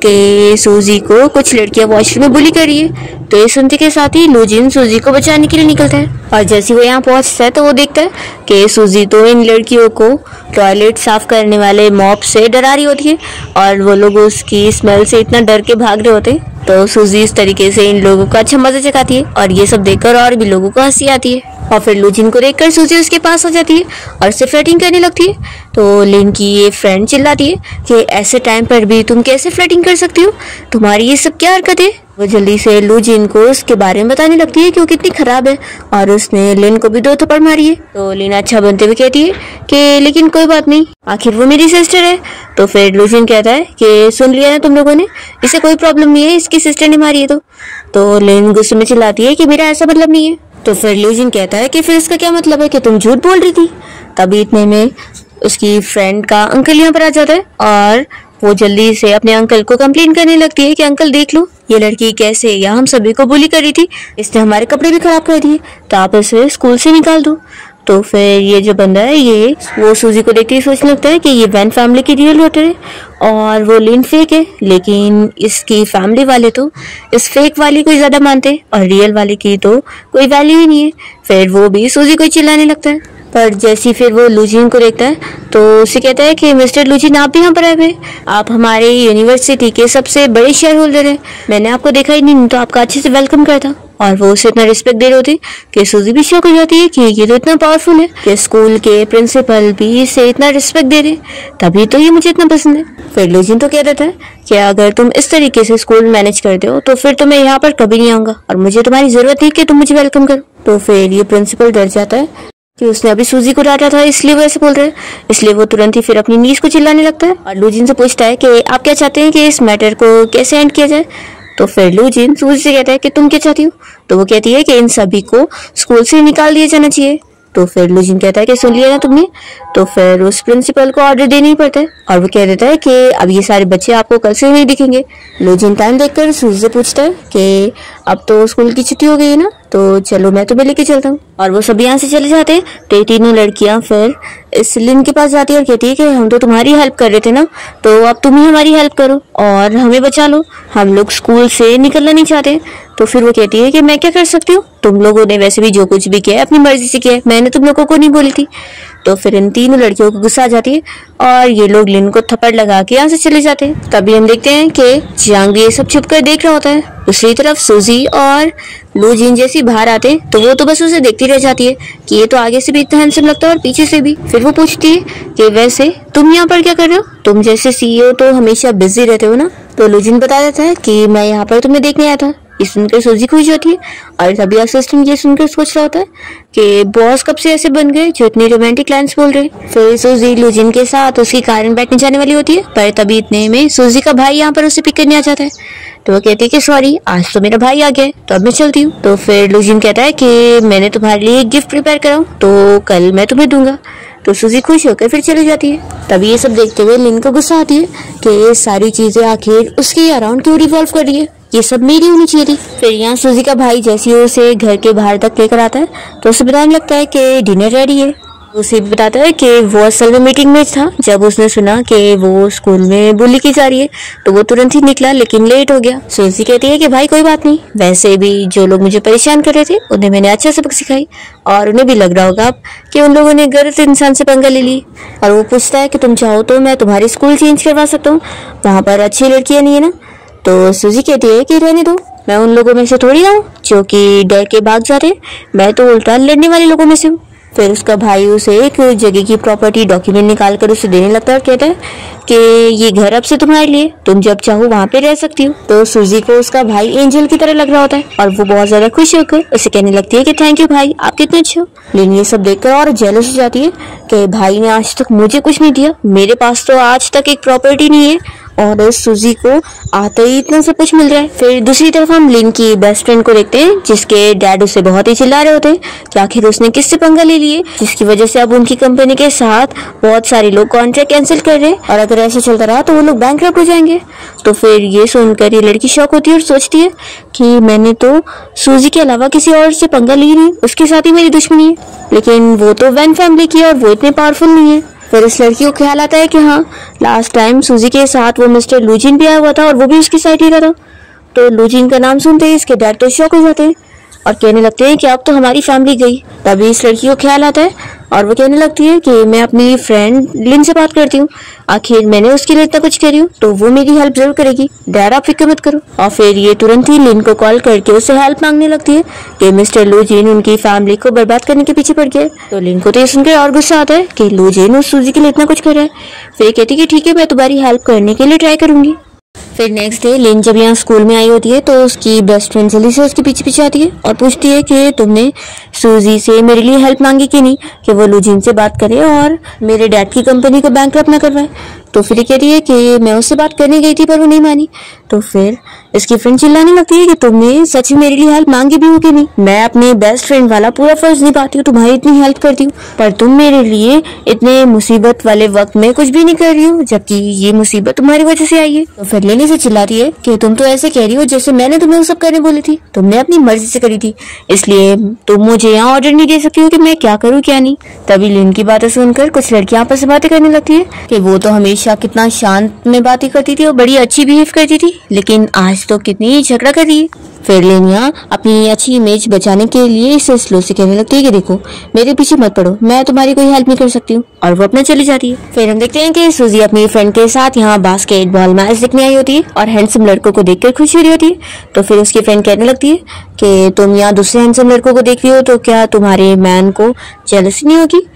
कि सूजी को कुछ लड़कियां वॉशरूम में बुली कर रही है। तो ये सुनते के साथ ही लूजिन सूजी को बचाने के लिए निकलता है और जैसे वो यहाँ पहुंचता है तो वो देखता है कि सूजी तो इन लड़कियों को टॉयलेट साफ करने वाले मॉप से डरा रही होती है और वो लोग उसकी स्मेल से इतना डर के भाग रहे होते हैं। तो सूजी इस तरीके से इन लोगों को अच्छा मजा चखाती है और ये सब देखकर और भी लोगों को हंसी आती है और फिर लूजिन को देखकर सूजी उसके पास आ जाती है और उससे फ्लर्टिंग करने लगती है। तो लिन की ये फ्रेंड चिल्लाती है कि ऐसे टाइम पर भी तुम कैसे फ्लर्टिंग कर सकती हो, तुम्हारी ये सब क्या हरकत है। वो जल्दी से लू जिन को उसके बारे में बताने लगती है कि वो कितनी खराब है और उसने लिन को भी 2 थप्पड़ मारी है। तो लिन अच्छा बनते हुए कहती है कि लेकिन कोई बात नहीं, आखिर वो मेरी सिस्टर है। तो फिर लू जिन कहता है कि सुन लिया ना तुम लोगों ने, इसे कोई प्रॉब्लम नहीं है, इसकी सिस्टर ने मारी है। तो लिन गुस्से में चिल्लाती है कि मेरा ऐसा मतलब नहीं है। तो फिर लू जिन कहता है कि फिर इसका क्या मतलब है कि तुम झूठ बोल रही थी। तभी इतने में उसकी फ्रेंड का अंकल यहाँ पर आ जाता है और वो जल्दी से अपने अंकल को कंप्लेन करने लगती है कि अंकल देख लो, ये लड़की कैसे यहाँ हम सभी को बुली कर रही थी, इसने हमारे कपड़े भी खराब कर दिए, तो आप इसे स्कूल से निकाल दो। तो फिर ये जो बंदा है ये वो सूजी को देखते ही सोचने लगता है कि ये वैन फैमिली की रियल डॉटर है और वो लिन फेक है, लेकिन इसकी फैमिली वाले तो इस फेक वाली को ज्यादा मानते हैं और रियल वाले की तो कोई वैल्यू ही नहीं है। फिर वो भी सूजी को चिल्लाने लगता है। पर जैसी फिर वो लू जिन को देखता है तो उसे कहता है कि मिस्टर लू जिन, आप भी यहाँ पर आए हुए, आप हमारे यूनिवर्सिटी के सबसे बड़े शेयर होल्डर हैं, मैंने आपको देखा ही नहीं तो आपका अच्छे से वेलकम करता। और वो उसे इतना रिस्पेक्ट दे रहे होते कि सूजी भी शौक हो जाती है कि ये तो इतना पावरफुल है कि स्कूल के प्रिंसिपल भी इसे इतना रिस्पेक्ट दे रहे, तभी तो ये मुझे इतना पसंद है। फिर लू जिन तो कह देता है कि अगर तुम इस तरीके से स्कूल मैनेज करते हो तो फिर तो मैं यहाँ पर कभी नहीं आऊंगा और मुझे तुम्हारी जरूरत नहीं कि तुम मुझे वेलकम करो। तो फिर ये प्रिंसिपल डर जाता है कि उसने अभी सूजी को डांटा था इसलिए वो ऐसे बोल रहे हैं, इसलिए वो तुरंत ही फिर अपनी नीज को चिल्लाने लगता है और लू जिन से पूछता है कि आप क्या चाहते हैं कि इस मैटर को कैसे एंड किया जाए। तो फिर लू जिन सूजी से कहता है कि तुम क्या चाहती हो। तो वो कहती है कि इन सभी को स्कूल से निकाल दिया जाना चाहिए। तो फिर लू जिन कहता है कि सुन लिया ना तुमने। तो फिर उस प्रिंसिपल को ऑर्डर देना ही पड़ता है और वो कह देता है कि अब ये सारे बच्चे आपको कल से नहीं दिखेंगे। लू जिन टाइम देखकर सूजी से पूछता है कि अब तो स्कूल की छुट्टी हो गई है ना, तो चलो मैं तुम्हें लेके चलता हूँ। और वो सब यहाँ से चले जाते हैं। तो ये तीनों लड़कियां फिर इस लिन के पास जाती है और कहती है कि हम तो तुम्हारी हेल्प कर रहे थे ना, तो अब तुम ही हमारी हेल्प करो और हमें बचा लो, हम लोग स्कूल से निकलना नहीं चाहते। तो फिर वो कहती है कि मैं क्या कर सकती हूँ, तुम लोगों ने वैसे भी जो कुछ भी किया है अपनी मर्जी से किया है, मैंने तुम लोगों को नहीं बोली थी। तो फिर इन तीनों लड़कियों को गुस्सा आ जाती है और ये लोग लिन को थप्पड़ लगा के यहाँ से चले जाते हैं। तभी हम देखते हैं कि जियांग भी ये सब छुप कर देख रहा होता है। दूसरी तरफ सूजी और लू जिन जैसी बाहर आते हैं तो वो तो बस उसे देखती रह जाती है कि ये तो आगे से भी इतना हैंडसम लगता है और पीछे से भी। फिर वो पूछती है कि वैसे तुम यहाँ पर क्या कर रहे हो, तुम जैसे सीईओ तो हमेशा बिजी रहते हो ना। तो लू जिन बता देता है कि मैं यहाँ पर तुम्हें देखने आया था। ये सुनकर सूजी खुश होती है और तभी असिस्टेंट ये सुनकर सोच रहा होता है कि बॉस कब से ऐसे बन गए जो इतनी रोमांटिक लाइन्स बोल रहे हैं। फिर सूजी लू जिन के साथ उसकी कार में बैठने जाने वाली होती है, पर तभी इतने में सूजी का भाई यहाँ पर उसे पिक करने आ जाता है। तो वो कहती है कि सॉरी, आज तो मेरा भाई आ गया है तो अब मैं चलती हूँ। तो फिर लू जिन कहता है कि मैंने तुम्हारे लिए एक गिफ्ट प्रिपेयर करा हूं, तो कल मैं तुम्हें दूंगा। तो सूजी खुश होकर फिर चली जाती है। तभी ये सब देखते हुए लिन को गुस्सा आती है कि ये सारी चीजें आखिर उसके अराउंड क्यों रिवॉल्व कर रही है, ये सब मेरी होनी चाहिए थी। फिर यहाँ सूजी का भाई जैसे ही उसे घर के बाहर तक लेकर आता है तो उसे बताने लगता है कि डिनर रेडी है। उसे भी बताता है कि वो असल में मीटिंग में था। जब उसने सुना कि वो स्कूल में बुली की जा रही है तो वो तुरंत ही निकला, लेकिन लेट हो गया। सूजी कहती है कि भाई कोई बात नहीं, वैसे भी जो लोग मुझे परेशान कर रहे थे उन्हें मैंने अच्छा सबक सिखाई और उन्हें भी लग रहा होगा कि उन लोगों ने गलत इंसान से पंगा ले ली। और वो पूछता है कि तुम चाहो तो मैं तुम्हारी स्कूल चेंज करवा सकता हूँ, वहाँ पर अच्छी लड़कियाँ नहीं है ना। तो सूजी कहती है कि रहने दो, मैं उन लोगों में से थोड़ी ना हूँ जो कि डर के भाग जाते, मैं तो उल्टा लड़ने वाले लोगों में से हूँ। फिर उसका भाई उसे एक जगह की प्रॉपर्टी डॉक्यूमेंट निकाल कर उसे देने लगता है और कहता है कि ये घर अब से तुम्हारे लिए, तुम जब चाहो वहाँ पे रह सकती हो। तो सूजी को उसका भाई एंजल की तरह लग रहा होता है और वो बहुत ज्यादा खुश होकर उसे कहने लगती है कि थैंक यू भाई, आप कितने अच्छे हो। लेकिन ये सब देखकर और जेलस हो जाती है कि भाई ने आज तक मुझे कुछ नहीं दिया, मेरे पास तो आज तक एक प्रॉपर्टी नहीं है और इस सूजी को आते ही इतना सब कुछ मिल रहा है। फिर दूसरी तरफ हम लिन की बेस्ट फ्रेंड को देखते हैं जिसके डैड उसे बहुत ही चिल्ला रहे होते हैं कि आखिर उसने किससे पंगा ले लिए, जिसकी वजह से अब उनकी कंपनी के साथ बहुत सारे लोग कॉन्ट्रैक्ट कैंसिल कर रहे हैं और अगर ऐसे चलता रहा तो वो लोग बैंकरप्ट हो जाएंगे। तो फिर ये सुनकर ये लड़की शॉक होती है और सोचती है कि मैंने तो सूजी के अलावा किसी और से पंगा ली नहीं, उसके साथ ही मेरी दुश्मनी है, लेकिन वो तो वैन फैमिली की और वो इतने पावरफुल नहीं है। फिर इस लड़की को ख्याल आता है कि हाँ, लास्ट टाइम सूजी के साथ वो मिस्टर लू जिन भी आया हुआ था और वो भी उसकी साइड ही रहा था। तो लू जिन का नाम सुनते ही इसके डैड तो शॉक हो जाते हैं और कहने लगते हैं कि अब तो हमारी फैमिली गई। तभी इस लड़की को ख्याल आता है और वो कहने लगती है कि मैं अपनी फ्रेंड लिन से बात करती हूँ, आखिर मैंने उसके लिए इतना कुछ करी हूँ तो वो मेरी हेल्प जरूर करेगी, डैड आप फिक्र मत करो। और फिर ये तुरंत ही लिन को कॉल करके उससे हेल्प मांगने लगती है कि मिस्टर लू जिन उनकी फैमिली को बर्बाद करने के पीछे पड़ गया। तो लिन को तो ये सुनकर और गुस्सा आता है कि लू जिन उस सूजी के लिए इतना कुछ कर रहा है। फिर कहती है कि ठीक है, मैं तुम्हारी हेल्प करने के लिए ट्राई करूंगी। फिर नेक्स्ट डे लिन जब यहाँ स्कूल में आई होती है तो उसकी बेस्ट फ्रेंड जल्दी से उसके पीछे पीछे आती है और पूछती है कि तुमने सूजी से मेरे लिए हेल्प मांगी कि नहीं, कि वो लूजिन से बात करे और मेरे डैड की कंपनी को बैंकरप्ट ना करवाए। तो फिर कहती है कि मैं उससे बात करने गई थी पर वो नहीं मानी। तो फिर इसकी फ्रेंड चिल्लाने लगती है कि तुमने सच में मेरे लिए हेल्प मांगी भी हो कि नहीं, मैं अपने बेस्ट फ्रेंड वाला पूरा फर्ज निभाती हूँ, तुम्हारी इतनी हेल्प करती हूँ, पर तुम मेरे लिए इतने मुसीबत वाले वक्त में कुछ भी नहीं कर रही हो, जबकि ये मुसीबत तुम्हारी वजह से आई है। तो फिर लेनी से चिल्लाती है कि तुम तो ऐसे कह रही हो जैसे मैंने तुम्हें वो सब करने बोली थी, तुमने अपनी मर्जी से करी थी, इसलिए तुम मुझे यहाँ ऑर्डर नहीं दे सकती हो कि मैं क्या करूँ क्या नहीं। तभी लिन की बातें सुनकर कुछ लड़कियां आपस में बातें करने लगती है कि वो तो हमेशा कितना शांत में बातें करती थी और बड़ी अच्छी बिहेव करती थी, लेकिन आज तो कितनी झगड़ा कर रही है। फिर लेनिया अपनी अच्छी इमेज बचाने के लिए इसे स्लो से कहने लगती है कि देखो मेरे पीछे मत पड़ो, मैं तुम्हारी कोई हेल्प नहीं कर सकती हूँ, और वो अपना चली जाती है। फिर हम देखते हैं कि सूजी अपनी फ्रेंड के साथ यहाँ बास्केटबॉल मैच देखने आई होती है और हैंडसम लड़कों को देखकर खुश हो रही होती है। तो फिर उसकी फ्रेंड कहने लगती है कि तुम यहाँ दूसरे हैंडसम लड़कों को देख रही हो तो क्या तुम्हारे मैन को जेलसी नहीं होगी।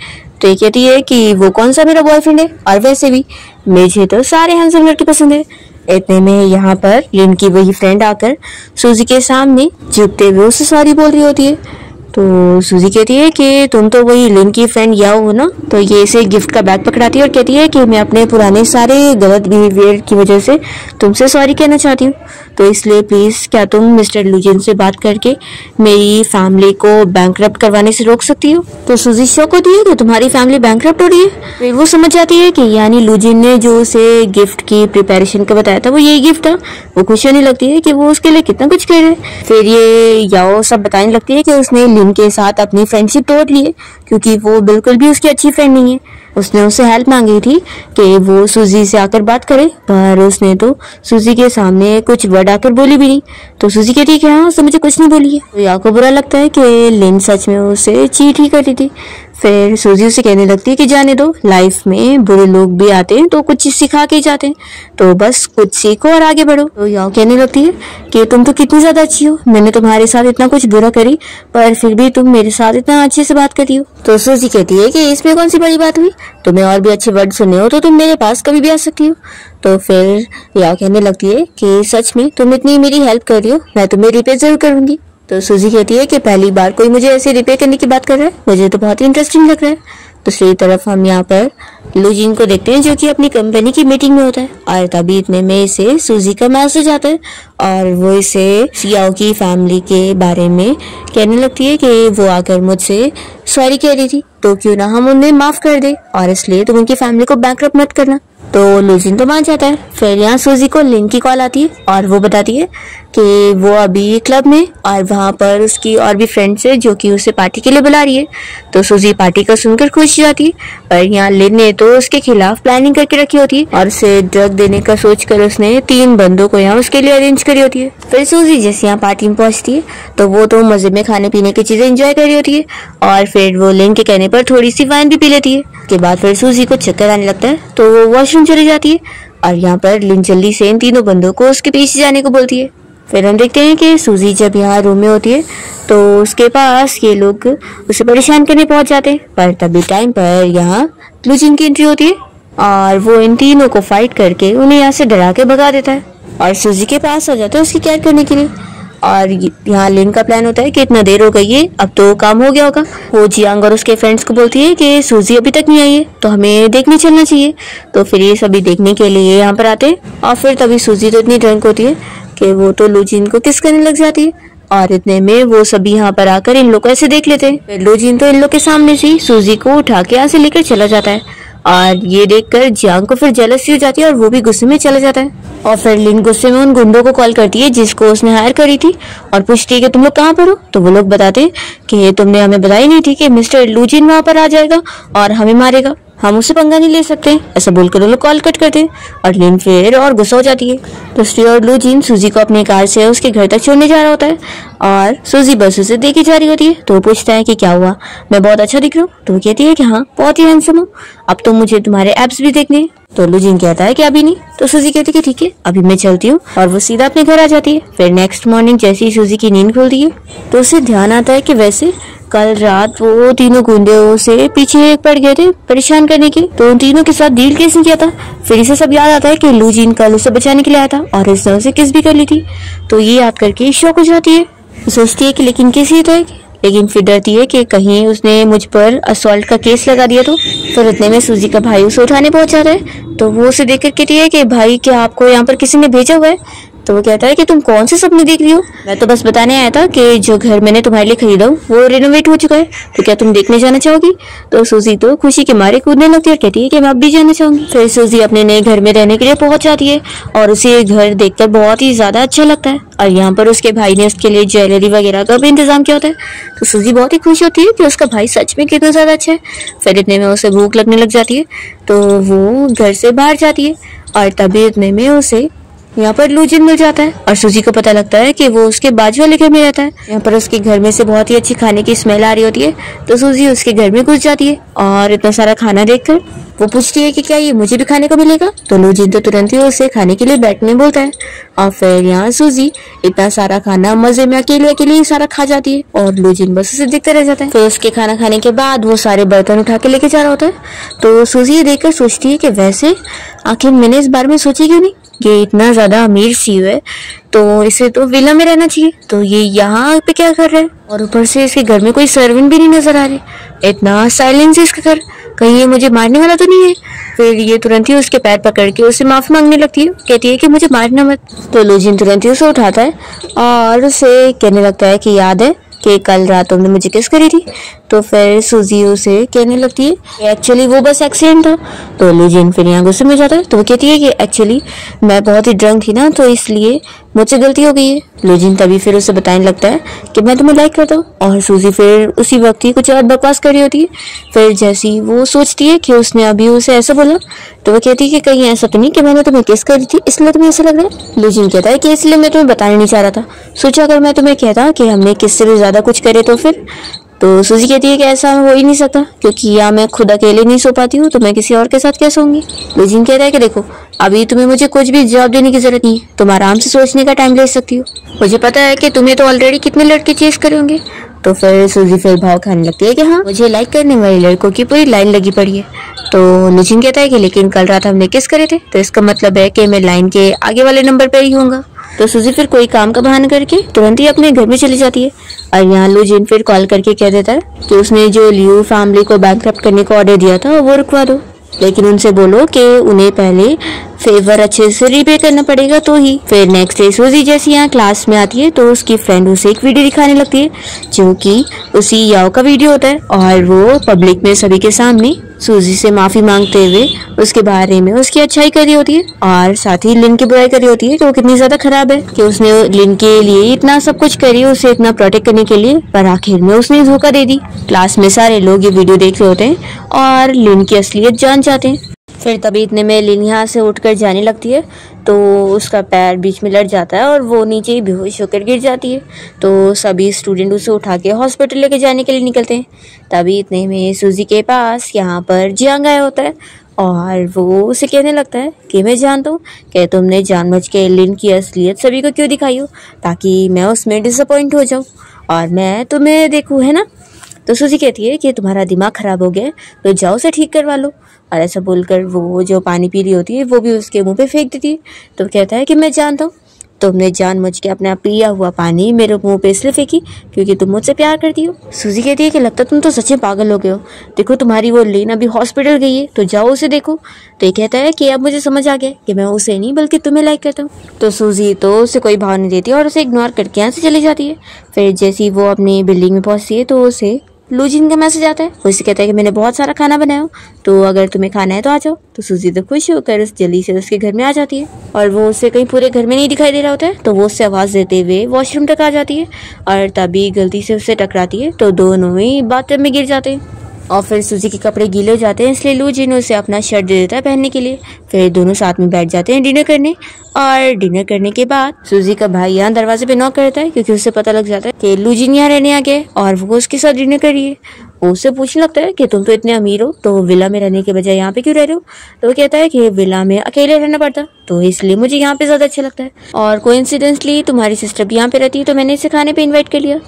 तो ये कहती है कि वो कौन सा मेरा बॉयफ्रेंड है, और वैसे भी मुझे तो सारे हैंडसम लड़के पसंद है। इतने में यहाँ पर लिन की वही फ्रेंड आकर सूजी के सामने झुकते हुए उससे सॉरी बोल रही होती है। तो सूजी कहती है कि तुम तो वही लिन की फ्रेंड याओ हो ना। तो ये इसे गिफ्ट का बैग पकड़ाती है और कहती है कि मैं अपने पुराने सारे गलत बिहेवियर की वजह से तुमसे सॉरी कहना चाहती हूँ, तो इसलिए प्लीज क्या तुम मिस्टर लूजिन से बात करके मेरी फैमिली को बैंकरप्ट करवाने से रोक सकती हो। तो सूजी शॉक होती है कि तुम्हारी फैमिली बैंकरप्ट हो रही है। फिर वो समझ जाती है कि यानी लूजिन ने जो उसे गिफ्ट की प्रिपरेशन का बताया था वो यही गिफ्ट था। वो खुश होने लगती है कि वो उसके लिए कितना कुछ कर रहे हैं। फिर ये याओ सब बताने लगती है कि उसने लिन के साथ अपनी फ्रेंडशिप तोड़ ली है क्योंकि वो बिल्कुल भी उसकी अच्छी फ्रेंड नहीं है। उसने उससे हेल्प मांगी थी कि वो सूजी से आकर बात करे, पर उसने तो सूजी के सामने कुछ वर्ड आकर बोली भी नहीं। तो सूजी कहती है कि हाँ उसने मुझे कुछ नहीं बोली है। तो याओ को बुरा लगता है कि लिन सच में उसे चीट ही करती थी। फिर सूजी उसे कहने लगती है कि जाने दो, लाइफ में बुरे लोग भी आते हैं तो कुछ चीज सिखा के ही जाते हैं, तो बस कुछ सीखो और आगे बढ़ो। तो याओ कहने लगती है कि तुम तो कितनी ज्यादा अच्छी हो, मैंने तुम्हारे साथ इतना कुछ बुरा करी पर फिर भी तुम मेरे साथ इतना अच्छे से बात करती हो। तो सूजी कहती है कि इसमें कौन सी बड़ी बात हुई, तुम्हें और भी अच्छे वर्ड सुनने हो तो तुम मेरे पास कभी भी आ सकती हो। तो फिर याओ कहने लगती है कि सच में तुम इतनी मेरी हेल्प कर रही हो, मैं तुम्हें रिपे जरूर करूंगी। तो सूजी कहती है कि पहली बार कोई मुझे ऐसे रिपेयर करने की बात कर रहा है, मुझे तो बहुत ही इंटरेस्टिंग लग रहा है। दूसरी तरफ हम यहाँ पर लूजिन को देखते हैं जो कि अपनी कंपनी की मीटिंग में होता है, और तभी इतने में इसे सूजी का मैसेज आता है और वो इसे याओ की फैमिली के बारे में कहने लगती है कि वो आकर मुझसे सॉरी कह रही थी, तो क्यों ना हम उन्हें माफ कर दे और इसलिए तुम उनकी फैमिली को बैंकरप्ट मत करना। तो लूजिन तो मान जाता है। फिर यहाँ सूजी को लिन की कॉल आती है और वो बताती है कि वो अभी क्लब में और वहाँ पर उसकी और भी फ्रेंड्स है जो कि उसे पार्टी के लिए बुला रही है। तो सूजी पार्टी का सुनकर खुश हो जाती है, पर यहाँ लिन ने तो उसके खिलाफ प्लानिंग करके रखी होती है और उसे ड्रग देने का सोचकर उसने 3 बंदों को यहाँ उसके लिए अरेंज करी होती है। फिर सूजी जैसे यहाँ पार्टी में पहुंचती है तो वो तो मजे में खाने पीने की चीजें एंजॉय कर रही होती है और फिर वो लिन के कहने पर थोड़ी सी वाइन भी पी लेती है। उसके बाद फिर सूजी को चक्कर आने लगता है तो वो वॉशरूम चली जाती है और यहाँ पर लिन जल्दी से इन 3 बंदों को उसके पीछे जाने को बोलती है। फिर हम देखते हैं कि सूजी जब यहाँ रूम में होती है तो उसके पास ये लोग उसे परेशान करने पहुंच जाते हैं, पर तभी टाइम पर यहाँ लूजिन की एंट्री होती है और वो इन 3 को फाइट करके उन्हें यहाँ से डरा के भगा देता है और सूजी के पास आ जाता है उसकी केयर करने के लिए। और यहाँ लिन का प्लान होता है कि इतना देर हो गई है, अब तो काम हो गया होगा। वो जियांग और उसके फ्रेंड्स को बोलती है कि सूजी अभी तक नहीं आई है तो हमें देखने चलना चाहिए। तो फिर ये सभी देखने के लिए यहाँ पर आते हैं और फिर तभी सूजी तो इतनी ड्रंक होती है कि वो तो लूजिन को किस करने लग जाती है और इतने में वो सभी यहाँ पर आकर इन लोग को ऐसे देख लेते हैं। फिर लूजिन तो इन लोग के सामने से सूजी को उठा के यहाँ से लेकर चला जाता है और ये देखकर जियांग को फिर जेलसी हो जाती है और वो भी गुस्से में चला जाता है। और फिर लिन गुस्से में उन गुंडों को कॉल करती है जिसको उसने हायर करी थी और पूछती है कि तुम लोग कहाँ पर हो। तो वो लोग बताते हैं कि तुमने हमें बताई नहीं थी कि मिस्टर लूजिन वहां पर आ जाएगा और हमें मारेगा, हम उससे पंगा नहीं ले सकते। ऐसा बोलकर वो लोग कॉल कट करते हैं और लिन फिर और गुस्सा हो जाती है। दूसरी ओर लूजिन सूजी को अपनी कार से उसके घर तक छोड़ने जा रहा होता है और सूजी बस उसे देखी जा रही होती है। तो वो पूछता है कि क्या हुआ, मैं बहुत अच्छा दिख रहा हूँ। तो वो कहती है कि हाँ बहुत ही हैंडसम हो, अब तो मुझे तुम्हारे एब्स भी देखने हैं। तो लूजिन कहता है कि अभी नहीं। तो सूजी कहती है कि ठीक है अभी मैं चलती हूँ और वो सीधा अपने घर आ जाती है। फिर नेक्स्ट मॉर्निंग जैसे ही सूजी की नींद खुलती है तो उसे ध्यान आता है कि वैसे कल रात वो तीनों गुंडे से पीछे पड़ गए थे परेशान करने के, तो उन तीनों के साथ डील किसने किया था। फिर इसे सब याद आता है कि लू जिन कल उसे बचाने के लिए आया था और इसने उसे किस भी कर ली थी। तो ये याद करके शौक हो जाती है, सोचती है कि लेकिन किस ही था, लेकिन फिर डरती है कि कहीं उसने मुझ पर असॉल्ट का केस लगा दिया तो। फिर इतने में सूजी का भाई उसे उठाने पहुंच जाता है, तो वो उसे देखकर कहती है कि भाई क्या आपको यहाँ पर किसी ने भेजा हुआ है। तो वो कहता है कि तुम कौन से सपने देख रही हो, मैं तो बस बताने आया था कि जो घर मैंने तुम्हारे लिए खरीदा वो रिनोवेट हो चुका है, तो क्या तुम देखने जाना चाहोगी। तो सूजी तो खुशी के मारे कूदने लगती है और कहती है कि मैं अब भी जाना चाहूंगी। फिर सूजी अपने नए घर में रहने के लिए पहुंच जाती है और उसे ये घर देखकर बहुत ही ज्यादा अच्छा लगता है, और यहाँ पर उसके भाई ने उसके लिए ज्वेलरी वगैरह का भी इंतजाम किया होता है। तो सूजी बहुत ही खुश होती है कि उसका भाई सच में कितना ज्यादा अच्छा है। फिर इतने में उसे भूख लगने लग जाती है, तो वो घर से बाहर जाती है, और तभी इतने में उसे यहाँ पर लू जिन मिल जाता है और सूजी को पता लगता है कि वो उसके बाजू वाले घर में रहता है। यहाँ पर उसके घर में से बहुत ही अच्छी खाने की स्मेल आ रही होती है, तो सूजी उसके घर में घुस जाती है और इतना सारा खाना देखकर वो पूछती है कि क्या ये मुझे भी खाने को मिलेगा। तो लू जिन तो तुरंत ही उसे खाने के लिए बैठने बोलता है, और फिर यहाँ सूजी इतना सारा खाना मजे में अकेले अकेले ही सारा खा जाती है और लू जिन बस उसे देखते रह जाता है। फिर उसके खाना खाने के बाद वो सारे बर्तन उठा के लेके जा रहा होता है, तो सूजी ये देखकर सोचती है कि वैसे आखिर मैंने इस बारे में सोची क्यों नहीं, ये इतना ज्यादा अमीर सीईओ है तो इसे तो विला में रहना चाहिए, तो ये यहाँ पे क्या कर रहा है, और ऊपर से इसके घर में कोई सर्वेंट भी नहीं नजर आ रहे, इतना साइलेंस है इसका घर, कहीं ये मुझे मारने वाला तो नहीं है। फिर ये तुरंत ही उसके पैर पकड़ के उससे माफी मांगने लगती है, कहती है कि मुझे मारना मत। तो लू जिन तुरंत ही उसे उठाता है और उसे कहने लगता है कि याद है कि कल रात तुमने मुझे किस करी थी। तो फिर सूजी उसे कहने लगती है एक्चुअली वो बस एक्सीडेंट था। तो लू जिन फिर यहाँ गुस्से में जाता है, तो वो कहती है कि एक्चुअली मैं बहुत ही ड्रंक थी ना, तो इसलिए मुझसे गलती हो गई है। लू जिन तभी फिर उसे बताने लगता है कि मैं तुम्हें लाइक करता हूँ, और सूजी फिर उसी वक्त ही कुछ और बकवास कर रही होती है। फिर जैसी वो सोचती है कि उसने अभी उसे ऐसा बोला, तो वो कहती है कि कहीं ऐसा तो नहीं कि मैंने तुम्हें किस करी थी इसलिए तुम्हें ऐसा लग रहा है। लू जिन कहता है कि इसलिए मैं तुम्हें बताना नहीं चाह रहा था, सोचा अगर मैं तुम्हें कहता कि हमने किससे भी ज्यादा कुछ करे तो फिर। तो सूजी कहती है कि ऐसा हो ही नहीं सकता, क्योंकि या मैं खुद अकेले नहीं सो पाती हूँ तो मैं किसी और के साथ कैसे होंगी। लू जिन कहता है कि देखो अभी तुम्हें मुझे कुछ भी जवाब देने की जरूरत नहीं है, तुम आराम से सोचने का टाइम ले सकती हो, मुझे पता है कि तुम्हें तो ऑलरेडी कितने लड़के चेस करे होंगे। तो फिर सूजी फिर भाव खाने लगती है कि हाँ मुझे लाइक करने वाले लड़कों की पूरी लाइन लगी पड़ी है। तो लू जिन कहता है कि लेकिन कल रात हमने किस करे थे, तो इसका मतलब है कि मैं लाइन के आगे वाले नंबर पर ही होऊंगा। तो सूजी फिर कोई काम का बहाना करके तुरंत ही अपने घर में चली जाती है, और यहाँ लू जिन फिर कॉल करके कह देता है कि उसने जो लियू फैमिली को बैंकक्रप्ट करने का ऑर्डर दिया था वो रुकवा दो, लेकिन उनसे बोलो कि उन्हें पहले फेवर अच्छे से रिपे करना पड़ेगा तो ही। फिर नेक्स्ट डे सूजी जैसे यहाँ क्लास में आती है तो उसकी फ्रेंड उसे एक वीडियो दिखाने लगती है जो कि उसी याओ का वीडियो होता है, और वो पब्लिक में सभी के सामने सूजी से माफी मांगते हुए उसके बारे में उसकी अच्छाई कर रही होती है, और साथ ही लिन की बुराई कर रही होती है कि वो कितनी ज्यादा खराब है कि उसने लिन के लिए इतना सब कुछ करी, उसे इतना प्रोटेक्ट करने के लिए, पर आखिर में उसने धोखा दे दी। क्लास में सारे लोग ये वीडियो देख रहे होते हैं और लिन की असलियत जान जाते हैं। फिर तभी इतने में लिन यहाँ से उठकर जाने लगती है, तो उसका पैर बीच में लड़ जाता है और वो नीचे ही बेहोश होकर गिर जाती है। तो सभी स्टूडेंट उसे उठा के हॉस्पिटल लेके जाने के लिए निकलते हैं। तभी इतने में सूजी के पास यहाँ पर जियांग आया होता है, और वो उसे कहने लगता है कि मैं जानता हूँ कि तुमने जानबूझ के लिन की असलियत सभी को क्यों दिखाई हो, ताकि मैं उसमें डिसअपॉइंट हो जाऊँ और मैं तुम्हें देखूँ, है ना। तो सूजी कहती है कि तुम्हारा दिमाग खराब हो गया तो जाओ उसे ठीक करवा लो, और ऐसा बोलकर वो जो पानी पी रही होती है वो भी उसके मुंह पे फेंक देती है। तो कहता है कि मैं जानता हूँ तुमने जानबूझ के अपना पिया हुआ पानी मेरे मुंह पे इसलिए फेंकी क्योंकि तुम मुझसे प्यार करती हो। सूजी कहती है कि लगता तुम तो सच में पागल हो गए हो, देखो तुम्हारी वो लिन अभी हॉस्पिटल गई है तो जाओ उसे देखो। तो ये कहता है कि अब मुझे समझ आ गया कि मैं उसे नहीं बल्कि तुम्हें लाइक करता हूँ। तो सूजी तो उसे कोई भाव नहीं देती और उसे इग्नोर करके यहाँ से चली जाती है। फिर जैसे ही वो अपनी बिल्डिंग में पहुंचती है तो उसे लू जिन का मैसेज आता है, वो इसे कहता है कि मैंने बहुत सारा खाना बनाया हो तो अगर तुम्हें खाना है तो आ जाओ। तो सूजी तो खुश होकर उस जल्दी से उसके घर में आ जाती है, और वो उसे कहीं पूरे घर में नहीं दिखाई दे रहा होता है, तो वो उससे आवाज देते हुए वॉशरूम तक आ जाती है और तभी गलती से उससे टकराती है तो दोनों ही बाथटब में गिर जाते हैं। और फिर सूजी के कपड़े गीले हो जाते हैं, इसलिए लू जिन उसे अपना शर्ट दे देता है पहनने के लिए। फिर दोनों साथ में बैठ जाते हैं डिनर करने, और डिनर करने के बाद सूजी का भाई यहाँ दरवाजे पे नॉक करता है क्योंकि उसे पता लग जाता है कि लू जिन यहाँ रहने आ गए और वो उसके साथ डिनर कर रही है। वो उससे पूछने लगता है कि तुम तो इतने अमीर हो तो विला में रहने के बजाय यहाँ पे क्यों रह रहे हो। तो वो कहता है कि विला में अकेले रहना पड़ता तो इसलिए मुझे यहाँ पे ज्यादा अच्छा लगता है, और कोइंसिडेंटली तुम्हारी सिस्टर भी यहाँ पे रहती है तो मैंने इसे खाने पे इन्वाइट कर लिया।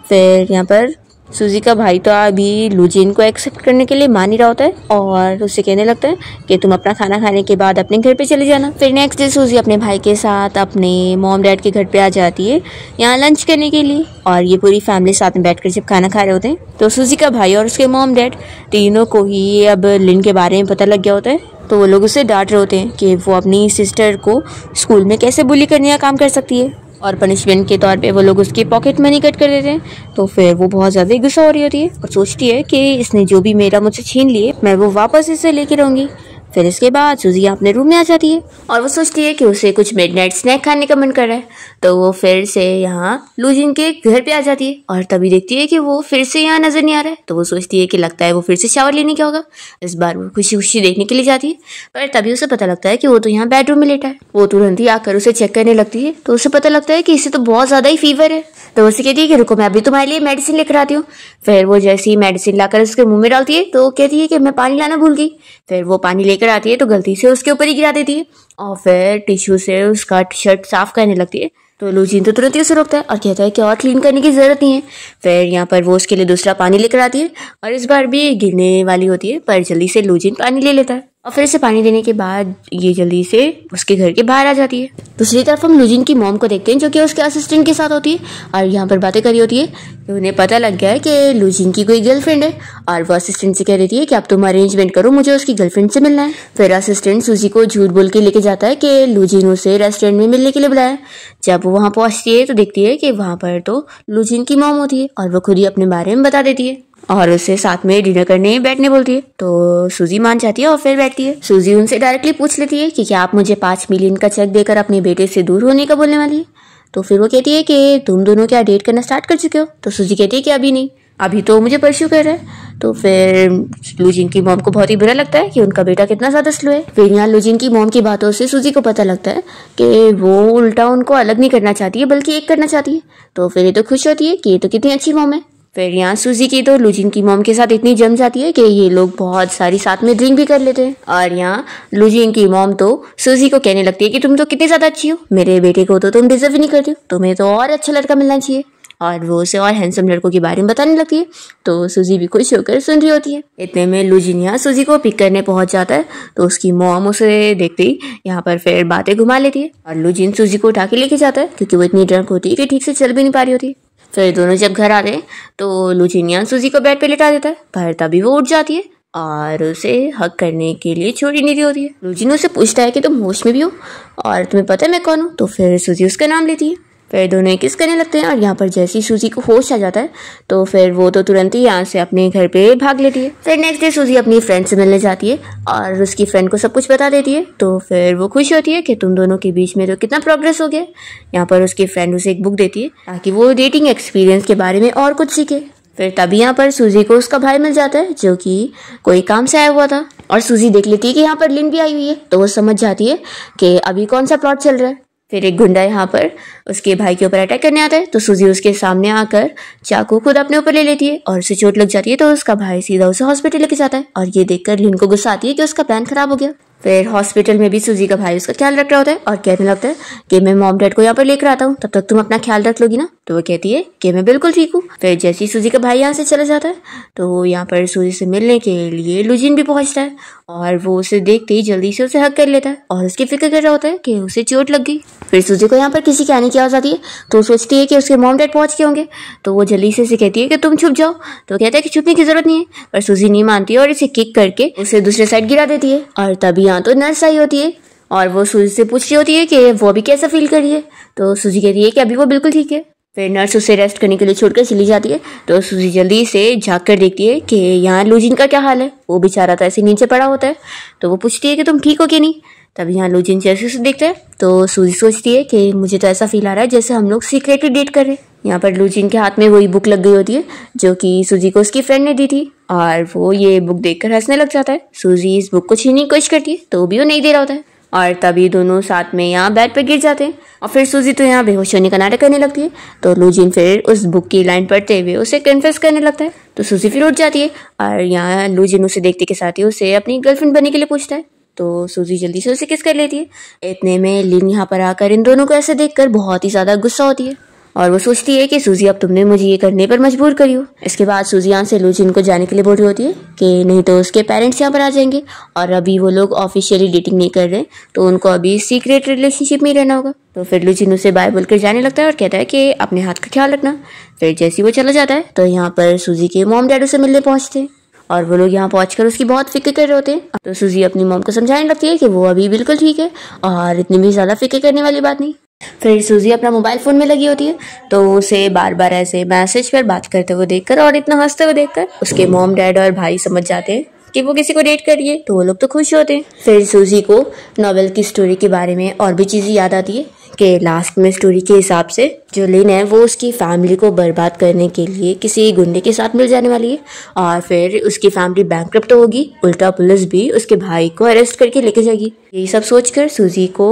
फिर यहाँ पर सूजी का भाई तो अभी लूजिन को एक्सेप्ट करने के लिए मान ही रहा होता है और उससे कहने लगता है कि तुम अपना खाना खाने के बाद अपने घर पे चले जाना। फिर नेक्स्ट डे सूजी अपने भाई के साथ अपने मॉम डैड के घर पे आ जाती है यहाँ लंच करने के लिए, और ये पूरी फैमिली साथ में बैठकर जब खाना खा रहे होते हैं तो सूजी का भाई और उसके मॉम डैड तीनों को ही अब लिन के बारे में पता लग गया होता है। तो वो लोग उसे डांट रहे होते हैं कि वो अपनी सिस्टर को स्कूल में कैसे बुली करने का काम कर सकती है, और पनिशमेंट के तौर पे वो लोग उसकी पॉकेट मनी कट कर देते हैं। तो फिर वो बहुत ज़्यादा गुस्सा हो रही होती है और सोचती है कि इसने जो भी मेरा मुझसे छीन लिए मैं वो वापस इसे लेके रहूँगी। फिर इसके बाद सूजी अपने रूम में आ जाती है और वो सोचती है कि उसे कुछ मिडनाइट स्नैक खाने का मन कर रहा है। तो वो फिर से यहाँ लूजिन के घर पे आ जाती है और तभी देखती है कि वो फिर से यहाँ नजर नहीं आ रहा है। तो वो सोचती है कि लगता है वो फिर से शावर लेने क्या होगा। इस बार वो खुशी खुशी देखने के लिए जाती है, पर तभी उसे पता लगता है कि वो तो यहाँ बेडरूम में लेटा है। वो तुरंत ही आकर उसे चेक करने लगती है तो उसे पता लगता है कि इसे तो बहुत ज्यादा ही फीवर है। तो उसे कहती है कि रुको मैं अभी तुम्हारे लिए मेडिसिन लेकर आती हूँ। फिर वो जैसे ही मेडिसिन लाकर उसके मुंह में डालती है तो कहती है कि मैं पानी लाना भूल गई। फिर वो पानी लेकर आती है तो गलती से उसके ऊपर ही गिरा देती है और फिर टिश्यू से उसका शर्ट साफ करने लगती है। तो लूजिन तो तुरंत ही उसे रोकता है और कहता है कि और क्लीन करने की जरूरत नहीं है। फिर यहाँ पर वो उसके लिए दूसरा पानी लेकर आती है और इस बार भी गिरने वाली होती है, पर जल्दी से लूजिन पानी ले लेता है और फिर इसे पानी देने के बाद ये जल्दी से उसके घर के बाहर आ जाती है। दूसरी तरफ हम लूजिन की मॉम को देखते हैं जो कि उसके असिस्टेंट के साथ होती है और यहाँ पर बातें करी होती है। तो उन्हें पता लग गया है कि लूजिन की कोई गर्लफ्रेंड है और वो असिस्टेंट से कह देती है कि अब तुम अरेंजमेंट करो, मुझे उसकी गर्लफ्रेंड से मिलना है। फिर असिस्टेंट सूजी को झूठ बोल के लेके जाता है कि लूजिन उसे रेस्टोरेंट में मिलने के लिए बुलाया। जब वो वहाँ पहुंचती है तो देखती है कि वहाँ पर तो लूजिन की मॉम होती है और वो खुद ही अपने बारे में बता देती है और उसे साथ में डिनर करने बैठने बोलती है। तो सूजी मान जाती है और फिर बैठती है। सूजी उनसे डायरेक्टली पूछ लेती है कि क्या आप मुझे 5 मिलियन का चेक देकर अपने बेटे से दूर होने का बोलने वाली है। तो फिर वो कहती है कि तुम दोनों क्या डेट करना स्टार्ट कर चुके हो। तो सूजी कहती है कि अभी नहीं, अभी तो मुझे परस्यू कर रहा है। तो फिर लूजिन की मॉम को बहुत ही बुरा लगता है कि उनका बेटा कितना ज्यादा स्लो है। फिर यहाँ लूजिन की मॉम की बातों से सूजी को पता लगता है कि वो उल्टा उनको अलग नहीं करना चाहती है बल्कि एक करना चाहती है। तो फिर ये तो खुश होती है कि ये तो कितनी अच्छी मॉम है। फिर यहाँ सूजी की तो लूजिन की मॉम के साथ इतनी जम जाती है कि ये लोग बहुत सारी साथ में ड्रिंक भी कर लेते हैं। और यहाँ लूजिन की मॉम तो सूजी को कहने लगती है कि तुम तो कितनी ज्यादा अच्छी हो, मेरे बेटे को तो तुम डिजर्व ही नहीं करती हो, तुम्हें तो और अच्छा लड़का मिलना चाहिए। और वो उसे और हैंडसम लड़कों के बारे में बताने लगती है। तो सूजी भी खुश होकर सुन रही होती है। इतने में लूजिन यहाँ सूजी को पिक करने पहुंच जाता है तो उसकी मॉम उसे देखते ही यहाँ पर फिर बातें घुमा लेती है और लूजिन सूजी को उठा के लेके जाता है क्योंकि वो इतनी ड्रंक होती है कि ठीक से चल भी नहीं पा रही होती। फिर दोनों जब घर आते हैं तो लूजिन यहाँ सूजी को बेड पे लेटा देता है, पर तभी वो उठ जाती है और उसे हक करने के लिए छोड़ ही नहीं रही होती है। लूजिन उससे पूछता है कि तुम होश में भी हो और तुम्हें पता है मैं कौन हूँ। तो फिर सूजी उसका नाम लेती है। फिर दोनों किस करने लगते हैं और यहाँ पर जैसे ही सूजी को होश आ जाता है तो फिर वो तो तुरंत ही यहाँ से अपने घर पे भाग लेती है। फिर नेक्स्ट डे सूजी अपनी फ्रेंड से मिलने जाती है और उसकी फ्रेंड को सब कुछ बता देती है। तो फिर वो खुश होती है कि तुम दोनों के बीच में तो कितना प्रोग्रेस हो गया। यहाँ पर उसकी फ्रेंड उसे एक बुक देती है ताकि वो डेटिंग एक्सपीरियंस के बारे में और कुछ सीखे। फिर तभी यहाँ पर सूजी को उसका भाई मिल जाता है जो कि कोई काम से आया हुआ था और सूजी देख लेती है कि यहाँ पर लिन भी आई हुई है। तो वो समझ जाती है कि अभी कौन सा प्लॉट चल रहा है। फिर एक गुंडा यहाँ पर उसके भाई के ऊपर अटैक करने आता है तो सूजी उसके सामने आकर चाकू खुद अपने ऊपर ले लेती है और उसे चोट लग जाती है। तो उसका भाई सीधा उसे हॉस्पिटल लेके जाता है और ये देखकर लिन को गुस्सा आती है कि उसका प्लान खराब हो गया। फिर हॉस्पिटल में भी सूजी का भाई उसका ख्याल रख रहा होता है और कहने लगता है कि मैं मॉम डैड को यहाँ पर लेकर आता हूँ, तब तक तुम अपना ख्याल रख लोगी ना। तो वो कहती है कि मैं बिल्कुल ठीक हूँ। फिर जैसे ही सूजी का भाई यहाँ से चला जाता है तो यहाँ पर सूजी से मिलने के लिए लूजिन भी पहुंचता है और वो उसे देखते ही जल्दी से उसे हक कर लेता है और उसकी फिक्र कर रहा होता है कि उसे चोट लग गई। फिर सूजी को यहाँ पर किसी के आने की आवाज आती है तो सोचती है कि उसके मॉम डैड पहुंच गए होंगे। तो वो जल्दी से कहती है कि तुम छुप जाओ। तो कहता है कि छुपने की जरूरत नहीं है, पर सूजी नहीं मानती है और इसे किक करके उसे दूसरे साइड गिरा देती है। और तभी यहाँ तो नर्स आई होती है और वो सूजी से पूछ रही होती है कि वो अभी कैसा फील कर रही है। तो सूजी कहती है कि अभी वो बिल्कुल ठीक है। फिर नर्स उसे रेस्ट करने के लिए छोड़कर चली जाती है। तो सूजी जल्दी से झाँक कर देखती है कि यहाँ लूजिन का क्या हाल है। वो बेचारा तो ऐसे नीचे पड़ा होता है। तो वो पूछती है कि तुम ठीक हो कि नहीं। तब यहाँ लूजिन जैसे उसे देखता है तो सूजी सोचती है कि मुझे तो ऐसा फील आ रहा है जैसे हम लोग सीक्रेटली डेट कर रहे हैं। यहाँ पर लूजिन के हाथ में वही बुक लग गई होती है जो कि सूजी को उसकी फ्रेंड ने दी थी और वो ये बुक देखकर हंसने लग जाता है। सूजी इस बुक को छीनने की कोशिश करती है तो भी वो नहीं दे रहा होता है और तभी दोनों साथ में यहाँ बेड पर गिर जाते हैं और फिर सूजी तो यहाँ बेहोश होने का नाटक करने लगती है। तो लूजिन फिर उस बुक की लाइन पढ़ते हुए उसे कन्फेस करने लगता है। तो सूजी फिर उठ जाती है और यहाँ लूजिन उसे देखते के साथ ही उसे अपनी गर्लफ्रेंड बनने के लिए पूछता है। तो सूजी जल्दी से उसे किस कर लेती है। इतने में लिन यहाँ पर आकर इन दोनों को ऐसे देखकर बहुत ही ज्यादा गुस्सा होती है और वो सोचती है कि सूजी अब तुमने मुझे ये करने पर मजबूर करी हो। इसके बाद सूजी यहाँ से लूजिन को जाने के लिए बोल रही होती है कि नहीं तो उसके पेरेंट्स यहाँ पर आ जाएंगे और अभी वो लोग ऑफिशियली डेटिंग नहीं कर रहे, तो उनको अभी सीक्रेट रिलेशनशिप में ही रहना होगा। तो फिर लूजिन उसे बाय बोलकर जाने लगता है और कहता है कि अपने हाथ का ख्याल रखना। फिर जैसे ही वो चला जाता है तो यहाँ पर सूजी के मॉम डैड उसे मिलने पहुंचते हैं और वो लोग यहाँ पहुंचकर उसकी बहुत फिक्र कर रहे होते हैं। तो सूजी अपनी मॉम को समझाने लगती है कि वो अभी बिल्कुल ठीक है और इतनी भी ज़्यादा फिक्र करने वाली बात नहीं। फिर सूजी अपना मोबाइल फ़ोन में लगी होती है तो उसे बार बार ऐसे मैसेज पर बात करते हुए देखकर और इतना हंसते हुए देखकर उसके मॉम डैड और भाई समझ जाते हैं कि वो किसी को डेट कर रही है, तो वो लोग तो खुश होते हैं। फिर सूजी को नॉवेल की स्टोरी के बारे में और भी चीज़ें याद आती है कि लास्ट में स्टोरी के हिसाब से जो लिन है वो उसकी फैमिली को बर्बाद करने के लिए किसी गुंडे के साथ मिल जाने वाली है और फिर उसकी फैमिली बैंकक्रप्ट होगी, उल्टा पुलिस भी उसके भाई को अरेस्ट करके लेके जाएगी। यही सब सोचकर सूजी को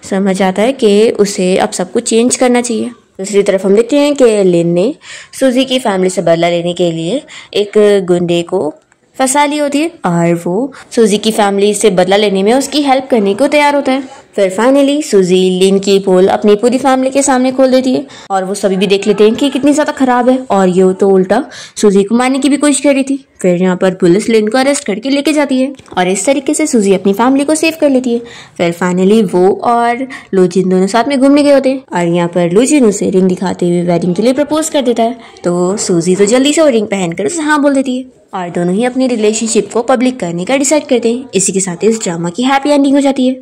समझ आता है कि उसे अब सब कुछ चेंज करना चाहिए। दूसरी तरफ हम देखते हैं कि लिन ने सूजी की फैमिली से बदला लेने के लिए एक गुंडे को फंसा ली होती है और वो सूजी की फैमिली से बदला लेने में उसकी हेल्प करने को तैयार होता है। फिर फाइनली सूजी लिन की पोल अपनी पूरी फैमिली के सामने खोल देती है और वो सभी भी देख लेते हैं कि कितनी ज़्यादा खराब है और ये तो उल्टा सूजी को मारने की भी कोशिश कर रही थी। फिर यहाँ पर पुलिस लिन को अरेस्ट करके लेके जाती है और इस तरीके से सूजी अपनी फैमिली को सेव कर लेती है। फिर फाइनली वो और लूजिन दोनों साथ में घूमने गए होते हैं और यहाँ पर लूजिन उसे रिंग दिखाते हुए वेडिंग के लिए प्रपोज कर देता है। तो सूजी तो जल्दी से वो रिंग पहनकर उसे हाँ बोल देती है और दोनों ही अपनी रिलेशनशिप को पब्लिक करने का डिसाइड करते हैं। इसी के साथ इस ड्रामा की हैप्पी एंडिंग हो जाती है।